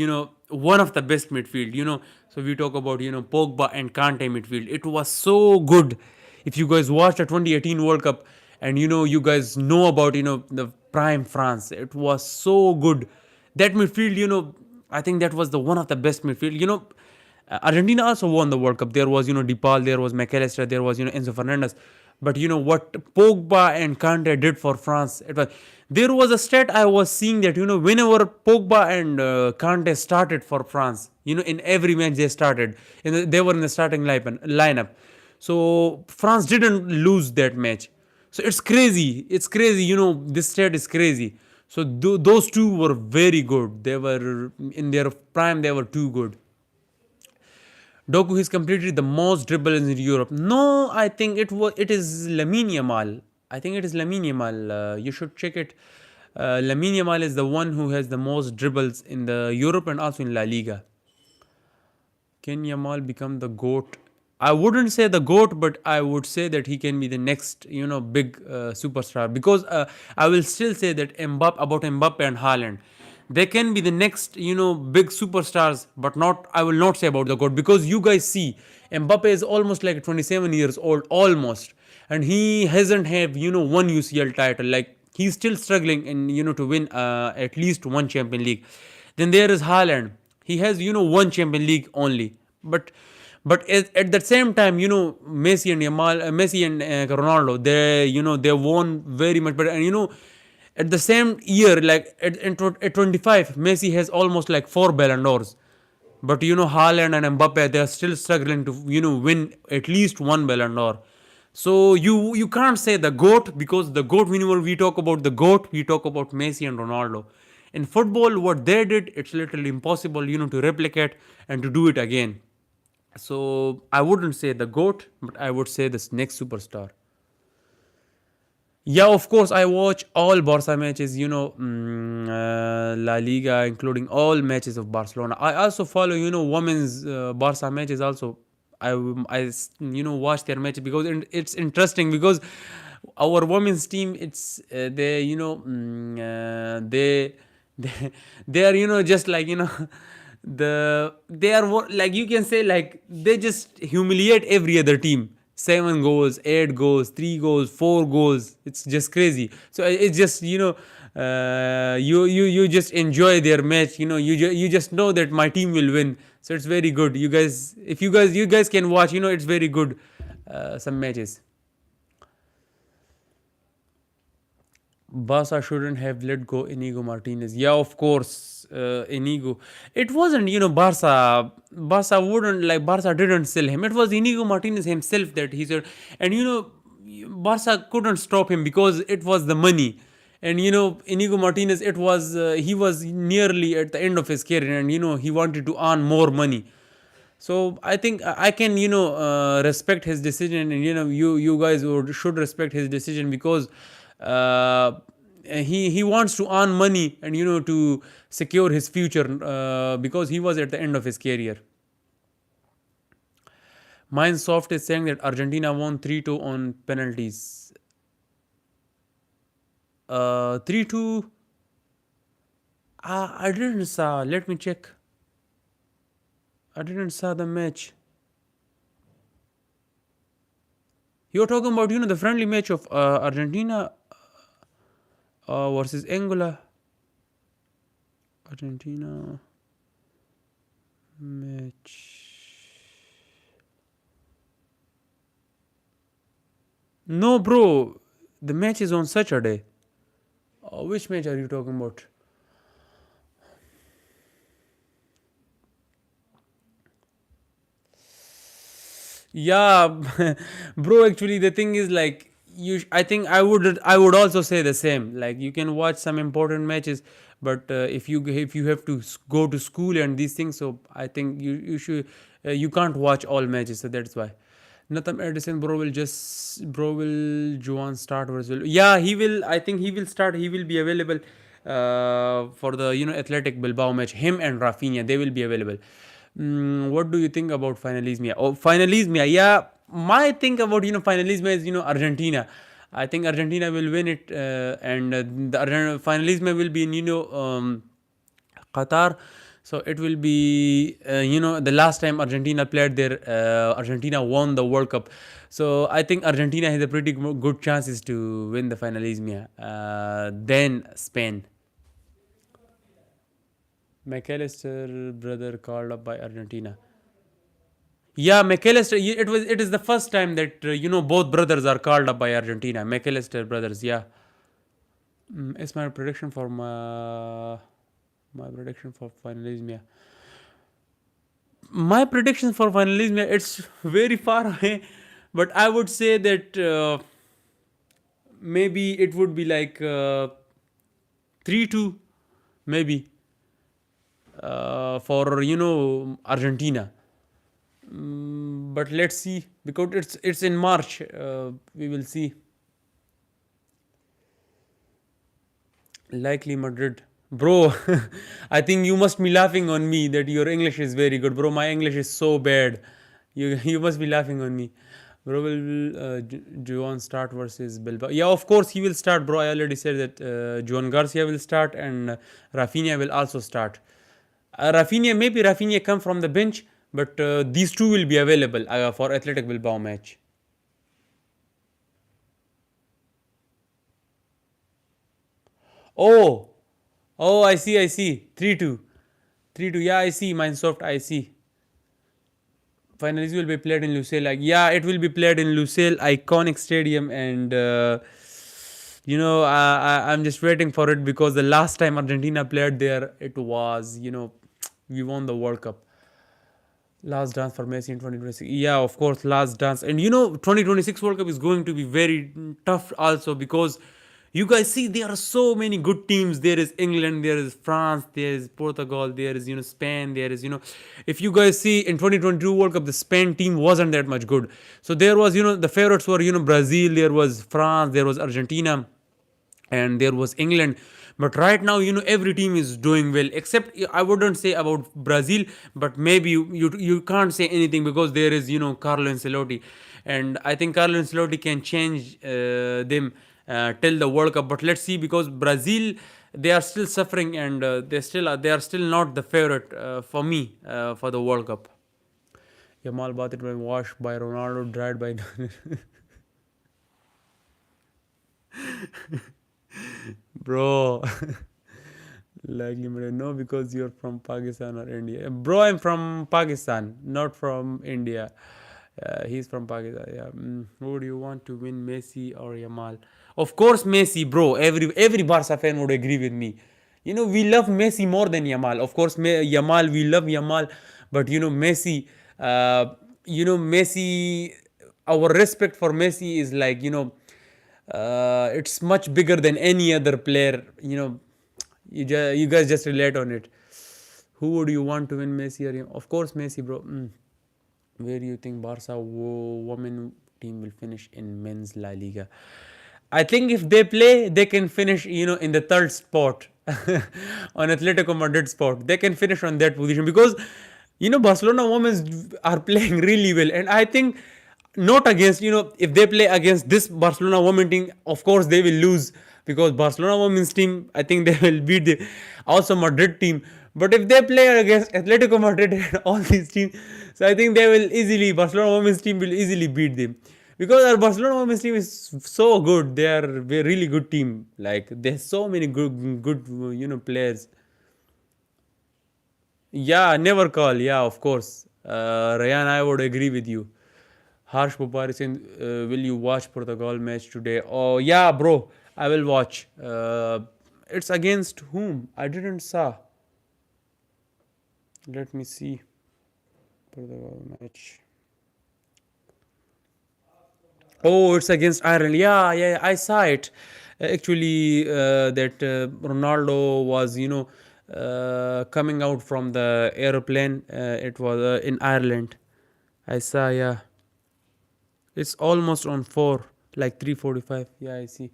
one of the best midfield, So we talk about, Pogba and Kante midfield. It was so good. If you guys watched the 2018 World Cup, and you guys know about, the prime France, it was so good. That midfield, I think that was the one of the best midfield. Argentina also won the World Cup. There was DePaul, there was McAllister, there was Enzo Fernandez. But what Pogba and Kante did for France, there was a stat I was seeing that whenever Pogba and Kante started for France, in every match they started, they were in the starting lineup. So France didn't lose that match. So it's crazy. It's crazy. This stat is crazy. So those two were very good. They were in their prime. They were too good. Doku has completed the most dribbles in Europe. No, I think it is Lamine Yamal. I think it is Lamine Yamal. You should check it. Lamine Yamal is the one who has the most dribbles in the Europe and also in La Liga. Can Yamal become the GOAT? I wouldn't say the GOAT, but I would say that he can be the next, big superstar. Because I will still say that Mbappe and Haaland, they can be the next, big superstars, but not. I will not say about the GOAT, because you guys see, Mbappe is almost like 27 years old, almost, and he hasn't have one UCL title. Like, he's still struggling in to win at least one Champion League. Then there is Haaland. He has one Champion League only, but at the same time, Messi and Ronaldo, they won very much better. And at the same year, like at 25, Messi has almost like 4 Ballon d'Ors. But Haaland and Mbappe, they are still struggling to win at least one Ballon d'Or. So you can't say the GOAT, because the GOAT, whenever we talk about the GOAT, we talk about Messi and Ronaldo. In football, what they did, it's literally impossible to replicate and to do it again. So I wouldn't say the GOAT, but I would say this next superstar. Yeah, of course, I watch all Barca matches, La Liga, including all matches of Barcelona. I also follow, women's Barca matches also. Watch their matches, because it's interesting, because our women's team, it's they, they are, just like, they are like, you can say, like, they just humiliate every other team. 7 goals, 8 goals, 3 goals, 4 goals. It's just crazy. So it's just you just enjoy their match. You just know that my team will win. So it's very good. You guys, if you guys can watch, it's very good. Some matches. Barca shouldn't have let go Inigo Martinez. Yeah, of course, Inigo. It wasn't, Barca. Barca didn't sell him. It was Inigo Martinez himself that he said, and Barca couldn't stop him because it was the money. And Inigo Martinez, he was nearly at the end of his career, and he wanted to earn more money. So I think I can respect his decision, and you guys should respect his decision, because uh, he wants to earn money, and to secure his future, because he was at the end of his career. Minesoft is saying that Argentina won 3-2 on penalties. 3-2. I didn't saw. Let me check. I didn't saw the match. You're talking about the friendly match of Argentina versus Angola. Argentina match. No, bro. The match is on Saturday. Which match are you talking about? Yeah, bro. Actually, the thing is, like, I think I would also say the same. Like, you can watch some important matches, but if you have to go to school and these things, so I think you can't watch all matches. So that's why. Nathan Edison, bro will Juan start versus. Yeah, he will. I think he will start. He will be available for the Athletic Bilbao match. Him and Rafinha, they will be available. What do you think about finalismia? Oh, finalismia. Yeah, my think about finalismia is Argentina. I think Argentina will win it, and the finalismia will be in Qatar. So it will be the last time Argentina played there. Argentina won the World Cup. So I think Argentina has a pretty good chances to win the finalismia. Then Spain. McAllister brother called up by Argentina. Yeah, McAllister. It is the first time that both brothers are called up by Argentina. McAllister brothers. Yeah. It's my prediction for my prediction for finalism. Yeah. My prediction for finalism. Yeah, it's very far away, but I would say that maybe it would be like 3-2, maybe for Argentina. But let's see because it's in March. We will see. Likely Madrid. Bro, I think you must be laughing on me that your English is very good. Bro, my English is so bad. You must be laughing on me. Bro, will Juan start versus Bilbao? Yeah, of course he will start, bro. I already said that Juan Garcia will start and Rafinha will also start. Maybe Rafinha come from the bench, but these two will be available for Athletic Bilbao match. Oh, oh, I see. 3-2. 3-2. Yeah, I see. Minesoft, I see. Finals will be played in Lusail. Like, yeah, it will be played in Lusail, iconic stadium, and I'm just waiting for it because the last time Argentina played there, it was we won the World Cup. Last dance for Messi in 2026. Yeah, of course, last dance. And 2026 World Cup is going to be very tough also because you guys see there are so many good teams. There is England, there is France, there is Portugal, there is Spain, there is if you guys see in 2022 World Cup the Spain team wasn't that much good. So there was the favorites were Brazil, there was France, there was Argentina, and there was England. But right now, every team is doing well, except I wouldn't say about Brazil, but maybe you can't say anything because there is Carlo Ancelotti, and I think Carlo Ancelotti can change them till the World Cup. But let's see because Brazil they are still suffering and they are still not the favorite for me for the World Cup. Yamal batted by washed by Ronaldo, dried by. Bro. Likely no, because you're from Pakistan or India. Bro, I'm from Pakistan, not from India. He's from Pakistan. Yeah. Who do you want to win, Messi or Yamal? Of course, Messi, bro. Every Barca fan would agree with me. We love Messi more than Yamal. Of course, Yamal, we love Yamal, but Messi. Messi. Our respect for Messi is like it's much bigger than any other player. You guys just relate on it. Who would you want to win, Messi or him? Of course, Messi, bro. Where do you think Barca women team will finish in men's La Liga? I think if they play, they can finish, in the third spot on Atletico Madrid spot. They can finish on that position because, Barcelona women are playing really well, and I think not against if they play against this Barcelona women team, of course they will lose because Barcelona women's team I think they will beat the also Madrid team. But if they play against Atletico Madrid and all these teams, so I think they will easily Barcelona women's team will easily beat them because our Barcelona women's team is so good. They are a really good team. Like there's so many good players. Yeah, never call. Yeah, of course. Ryan, I would agree with you. Harsh Bopar is saying, will you watch Portugal match today? Oh, yeah, bro. I will watch. It's against whom? I didn't saw. Let me see. Portugal match. Oh, it's against Ireland. Yeah, yeah, I saw it. Actually, that Ronaldo was, coming out from the airplane. It was in Ireland. I saw, yeah. It's almost on 4, like 3:45. Yeah, I see.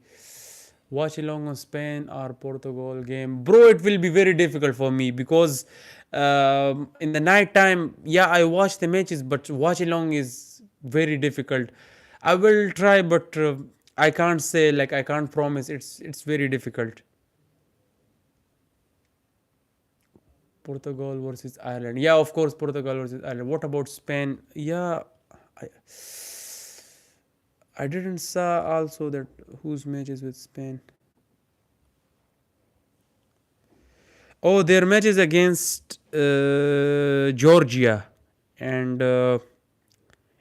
Watch along on Spain or Portugal game, bro. It will be very difficult for me because in the night time, yeah, I watch the matches, but watch along is very difficult. I will try, but I can't say like I can't promise. It's very difficult. Portugal versus Ireland. Yeah, of course, Portugal versus Ireland. What about Spain? Yeah, I, I didn't saw also that whose matches with Spain. Oh, their match is against Georgia, and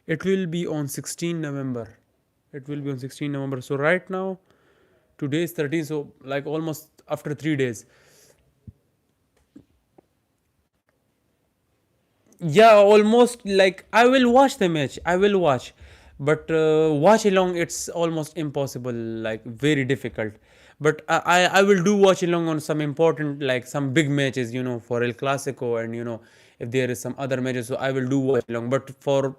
it will be on 16 November. It will be on 16 November. So right now, today is 13. So like almost after 3 days. Yeah, almost like I will watch the match. I will watch, but watch along it's almost impossible. Like very difficult. But I will do watch along on some important like some big matches. For El Clasico and if there is some other matches. So I will do watch along. But for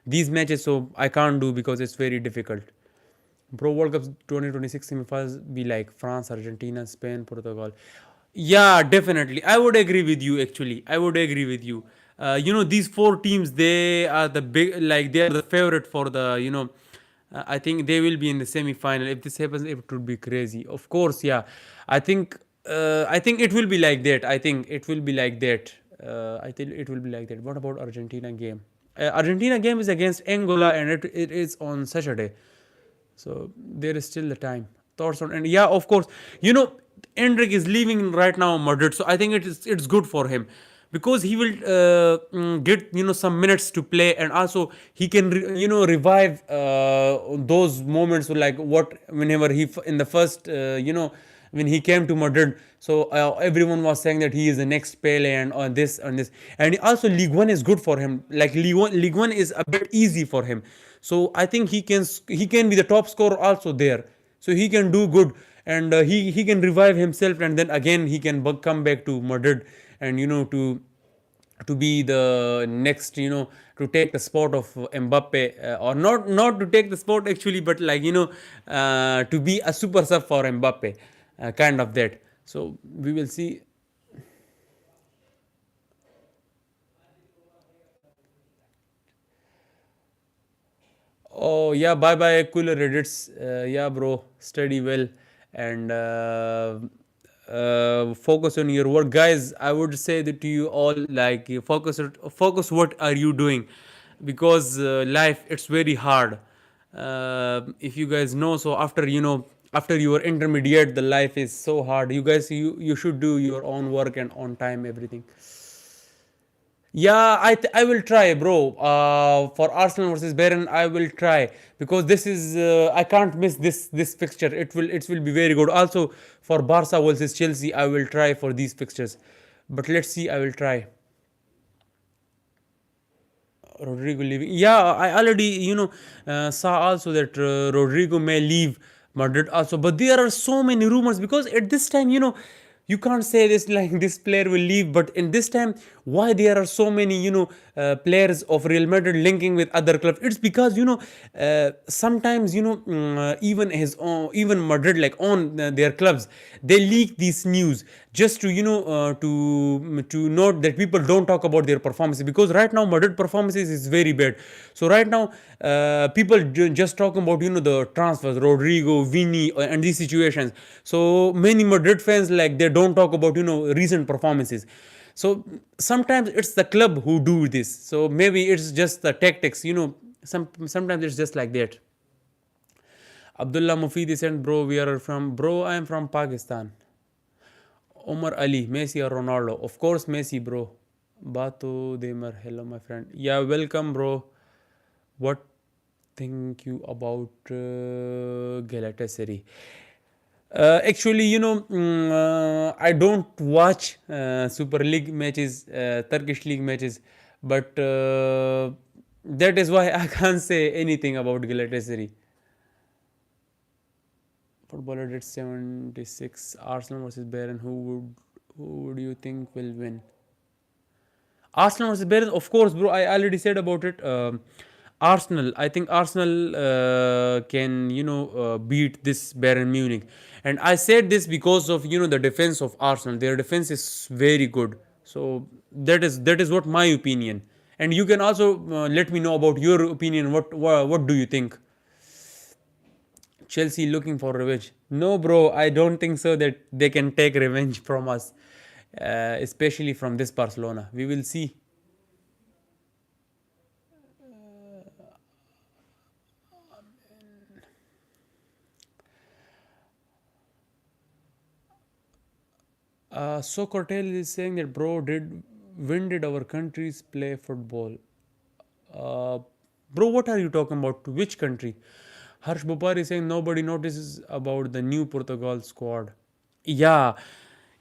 these matches, so I can't do because it's very difficult. Pro World Cup 2026 semifinals be like France, Argentina, Spain, Portugal. Yeah, definitely. I would agree with you. Actually, I would agree with you. These four teams, they are the big, like they are the favorite for the. I think they will be in the semi-final. If this happens, it would be crazy. Of course, yeah. I think. I think it will be like that. I think it will be like that. I think it will be like that. What about Argentina game? Argentina game is against Angola, and it is on Saturday. So there is still the time. Thoughts on, and yeah, of course, Endrick is leaving right now Madrid, so I think it's good for him because he will get some minutes to play, and also he can revive those moments like what whenever in the first when he came to Madrid. So everyone was saying that he is the next Pele and on this and this. And also League One is good for him. Like League One is a bit easy for him. So I think he can be the top scorer also there. So he can do good, and he can revive himself, and then again he can come back to Madrid, and to be the next, to take the spot of Mbappe, or not to take the spot actually, but like to be a super sub for Mbappe, kind of that. So we will see. Oh yeah, bye bye cooler Reddits. Yeah, bro, study well and focus on your work, guys. I would say that to you all, like focus. What are you doing? Because life it's very hard. If you guys know, so after your intermediate, the life is so hard. You guys, you should do your own work and on time everything. Yeah, I will try, bro. For Arsenal versus Bayern, I will try because this is I can't miss this fixture. It will be very good. Also for Barca versus Chelsea, I will try for these fixtures. But let's see. I will try. Rodrigo leaving. Yeah, I already saw also that Rodrigo may leave Madrid also, but there are so many rumors because at this time you can't say this like this player will leave, but in this time why there are so many players of Real Madrid linking with other clubs? It's because sometimes even his own, even Madrid like on their clubs, they leak these news just to to note that people don't talk about their performances, because right now Madrid performances is very bad. So right now people just talking about the transfers, Rodrigo, Vini, and these situations. So many Madrid fans like they don't talk about recent performances. So sometimes it's the club who do this. So maybe it's just the tactics. Sometimes it's just like that. Abdullah Mufidi sent, bro, we are from, bro, I am from Pakistan. Omar Ali, Messi or Ronaldo? Of course, Messi, bro. Batu Demer, hello, my friend. Yeah, welcome, bro. What think you about Galatasaray? Actually, I don't watch Super League matches, Turkish League matches, but that is why I can't say anything about Galatasaray. Footballer did 76. Arsenal versus Bayern. Who would you think will win? Arsenal versus Bayern, of course, bro. I already said about it. Arsenal. I think Arsenal can beat this Bayern Munich, and I said this because of the defense of Arsenal. Their defense is very good. So that is what my opinion. And you can also let me know about your opinion. What do you think? Chelsea looking for revenge? No, bro. I don't think so that they can take revenge from us, especially from this Barcelona. We will see. Socotel is saying that, bro, did when did our countries play football? Uh, Bro, what are you talking about? To which country? Harsh Bopar is saying nobody notices about the new Portugal squad. Yeah,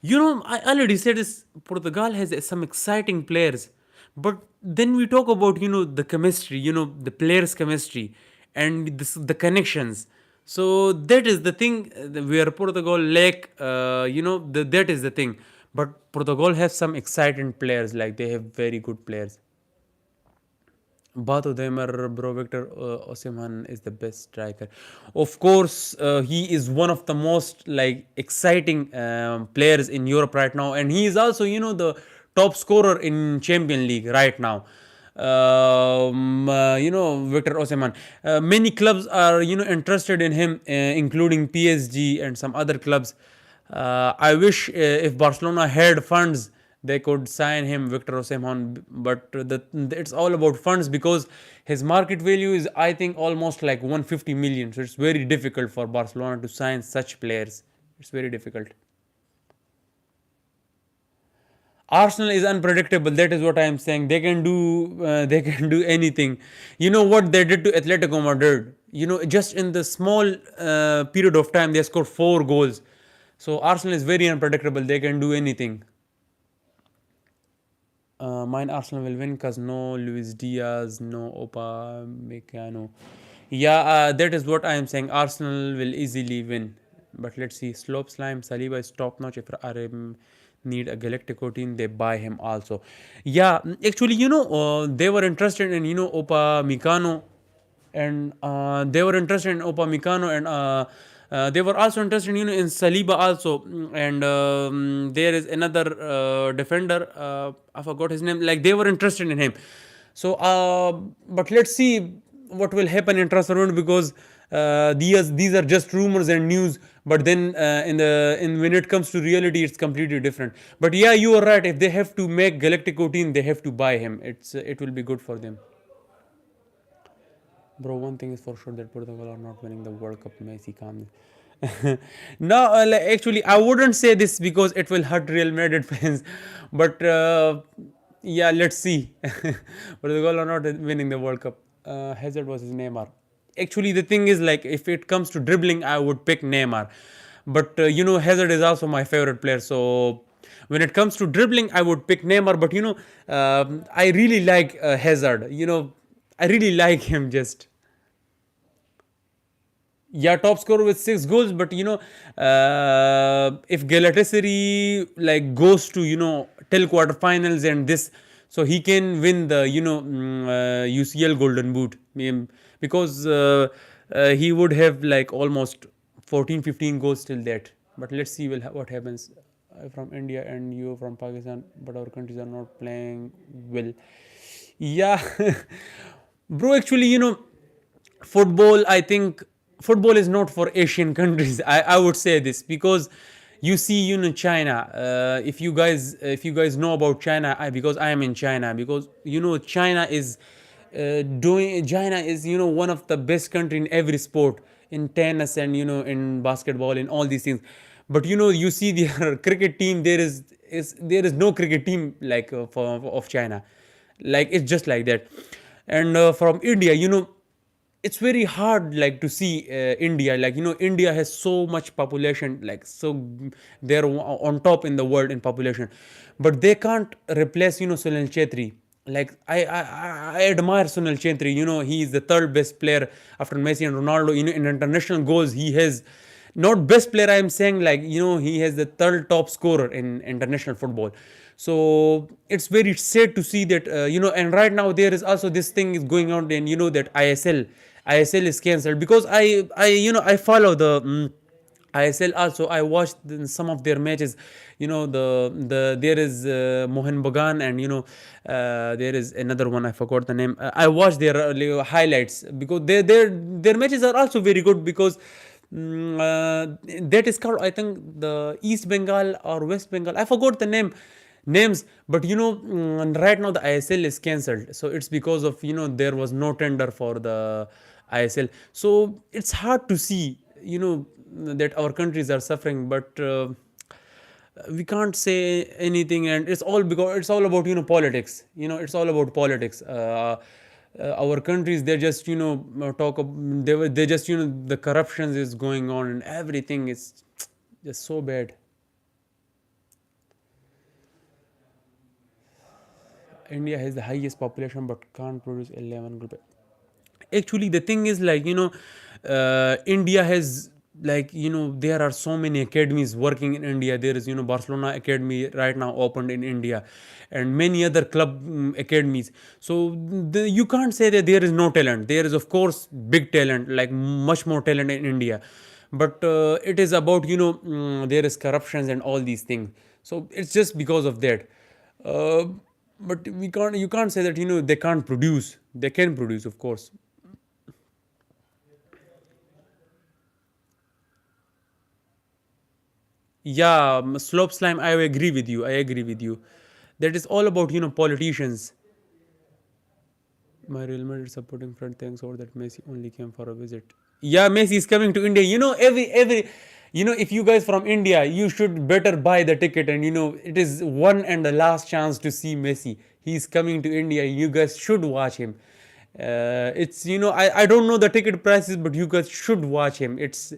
I already said this. Portugal has some exciting players, but then we talk about the chemistry, the players' chemistry, and the connections. So that is the thing where Portugal lack. That is the thing. But Portugal has some exciting players. Like they have very good players. Both of them are, bro. Victor Osimhen is the best striker. Of course, he is one of the most like exciting players in Europe right now, and he is also the top scorer in Champion League right now. Victor Osimhen. Many clubs are interested in him, including PSG and some other clubs. I wish if Barcelona had funds, they could sign him, Victor Osimhen. But it's all about funds because his market value is, I think, almost like 150 million. So it's very difficult for Barcelona to sign such players. It's very difficult. Arsenal is unpredictable. That is what I am saying. They can do they can do anything. You know what they did to Atletico Madrid? Just in the small period of time, they scored 4 goals. So Arsenal is very unpredictable. They can do anything. Mine Arsenal will win because no Luis Diaz, no Opa Meccano. Yeah, that is what I am saying. Arsenal will easily win. But let's see. Slope Slime, Saliba is top notch. If RM need a Galactico team, they buy him also. Yeah, actually, they were interested in, Opa Meccano, and they were interested in Upamecano, and they were also interested in Saliba also. And there is another defender, I forgot his name. Like they were interested in him. So, but let's see what will happen in transfer window because these are just rumors and news. But then in when it comes to reality, it's completely different. But yeah, you are right. If they have to make Galactico team, they have to buy him. It will be good for them. Bro, one thing is for sure that Portugal are not winning the World Cup. Messi comes. No, like, actually, I wouldn't say this because it will hurt Real Madrid fans. But yeah, let's see. Portugal are not winning the World Cup. Hazard was his Neymar. Actually, the thing is, like, if it comes to dribbling, I would pick Neymar. But Hazard is also my favorite player. So when it comes to dribbling, I would pick Neymar. But I really like Hazard. I really like him just. Yeah, top scorer with 6 goals. But if Galatasaray like goes to till quarterfinals and this, so he can win the UCL Golden Boot. Because he would have like almost 14, 15 goals till that. But let's see what happens. From India and you from Pakistan, but our countries are not playing well. Yeah, bro. Actually, football, I think football is not for Asian countries. I would say this because you see China. If you guys know about China, because I am in China, because China is doing China is one of the best country in every sport, in tennis and in basketball, in all these things. But you see their cricket team, there is no cricket team like of China. Like it's just like that. And from India, it's very hard like to see India. Like India has so much population, like so they're on top in the world in population, but they can't replace Sunil Chetri. Like I admire Sunil Chetri. He is the third best player after Messi and Ronaldo. In international goals, he has not best player. I am saying like he has the third top scorer in international football. So it's very sad to see that and right now there is also this thing is going on, and that ISL is cancelled because I follow the ISL also. I watched some of their matches. There is Mohan Bagan, and there is another one, I forgot the name. I watched their highlights because their matches are also very good because that is called, I think, the East Bengal or West Bengal. I forgot the names, but right now the ISL is cancelled. So it's because of there was no tender for the ISL. So it's hard to see that our countries are suffering, but we can't say anything, and it's all because it's all about politics. It's all about politics. Our countries, they just they just the corruption is going on and everything is just so bad. India has the highest population but can't produce 11 group. Actually, the thing is, like, India has, like, there are so many academies working in India. There is, Barcelona academy right now opened in India, and many other club academies. So you can't say that there is no talent. There is, of course, big talent, like much more talent in India, but it is about, there is corruptions and all these things. So it's just because of that. uh, but you can't say that, they can't produce. They can produce, of course. Yeah, slope slime. I agree with you. I agree with you. That is all about, politicians. My Real Madrid supporting friend thanks over that Messi only came for a visit. Yeah, Messi is coming to India. Every if you guys from India, you should better buy the ticket, and it is one and the last chance to see Messi. He's coming to India. You guys should watch him. It's, I don't know the ticket prices, but you guys should watch him. It's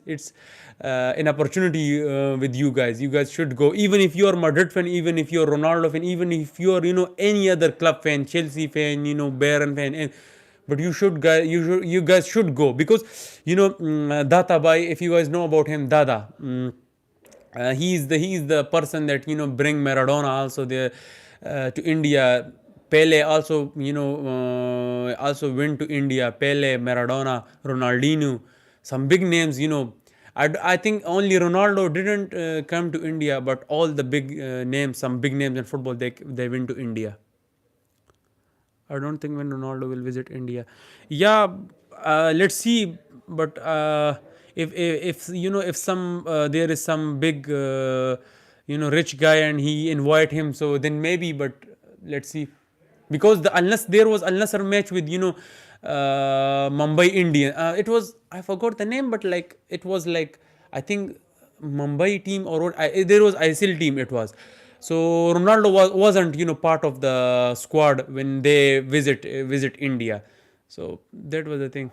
an opportunity with you guys. You guys should go, even if you're Madrid fan, even if you're Ronaldo fan, even if you're, any other club fan, Chelsea fan, Bayern fan, and but you guys should go, because Data Bhai, if you guys know about him, Dada. He is the person that bring Maradona also there to India. Pele also, also went to India. Pele, Maradona, Ronaldinho, some big names. I think only Ronaldo didn't come to India, but all the big names, some big names in football, they went to India. I don't think when Ronaldo will visit India. Yeah, let's see. But if if some there is some big rich guy and he invite him, so then maybe. But let's see, because unless there was Al Nassr match with Mumbai Indian. It was, I forgot the name, but like it was like, I think Mumbai team, or there was ISIL team. It was. So Ronaldo wasn't part of the squad when they visit India. So that was the thing.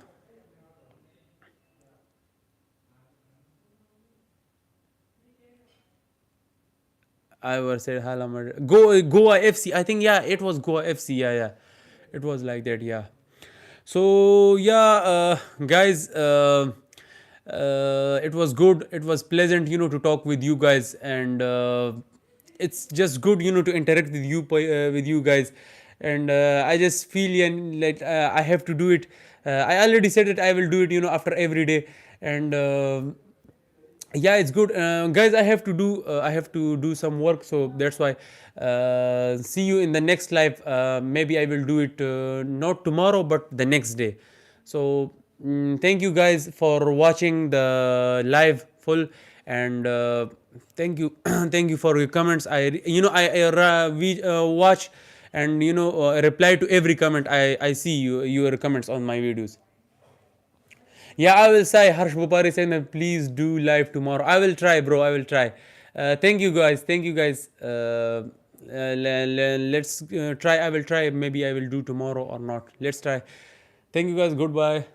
I was said Hala Goa FC. I think, yeah, it was Goa FC. Yeah, yeah, it was like that. Yeah. So yeah, guys, it was good. It was pleasant, to talk with you guys, and it's just good, to interact with you guys, and I just feel, and like I have to do it. I already said that I will do it, after every day, and. Yeah, it's good, guys. I have to do some work, so that's why. See you in the next live. Maybe I will do it not tomorrow but the next day. So thank you guys for watching the live full, and thank you thank you for your comments. We watch, and reply to every comment. I see your comments on my videos. Yeah, I will say Harsh Bopari saying that please do live tomorrow. I will try, bro. I will try. Thank you guys. Thank you guys. Let's try. I will try. Maybe I will do tomorrow or not. Let's try. Thank you guys. Goodbye.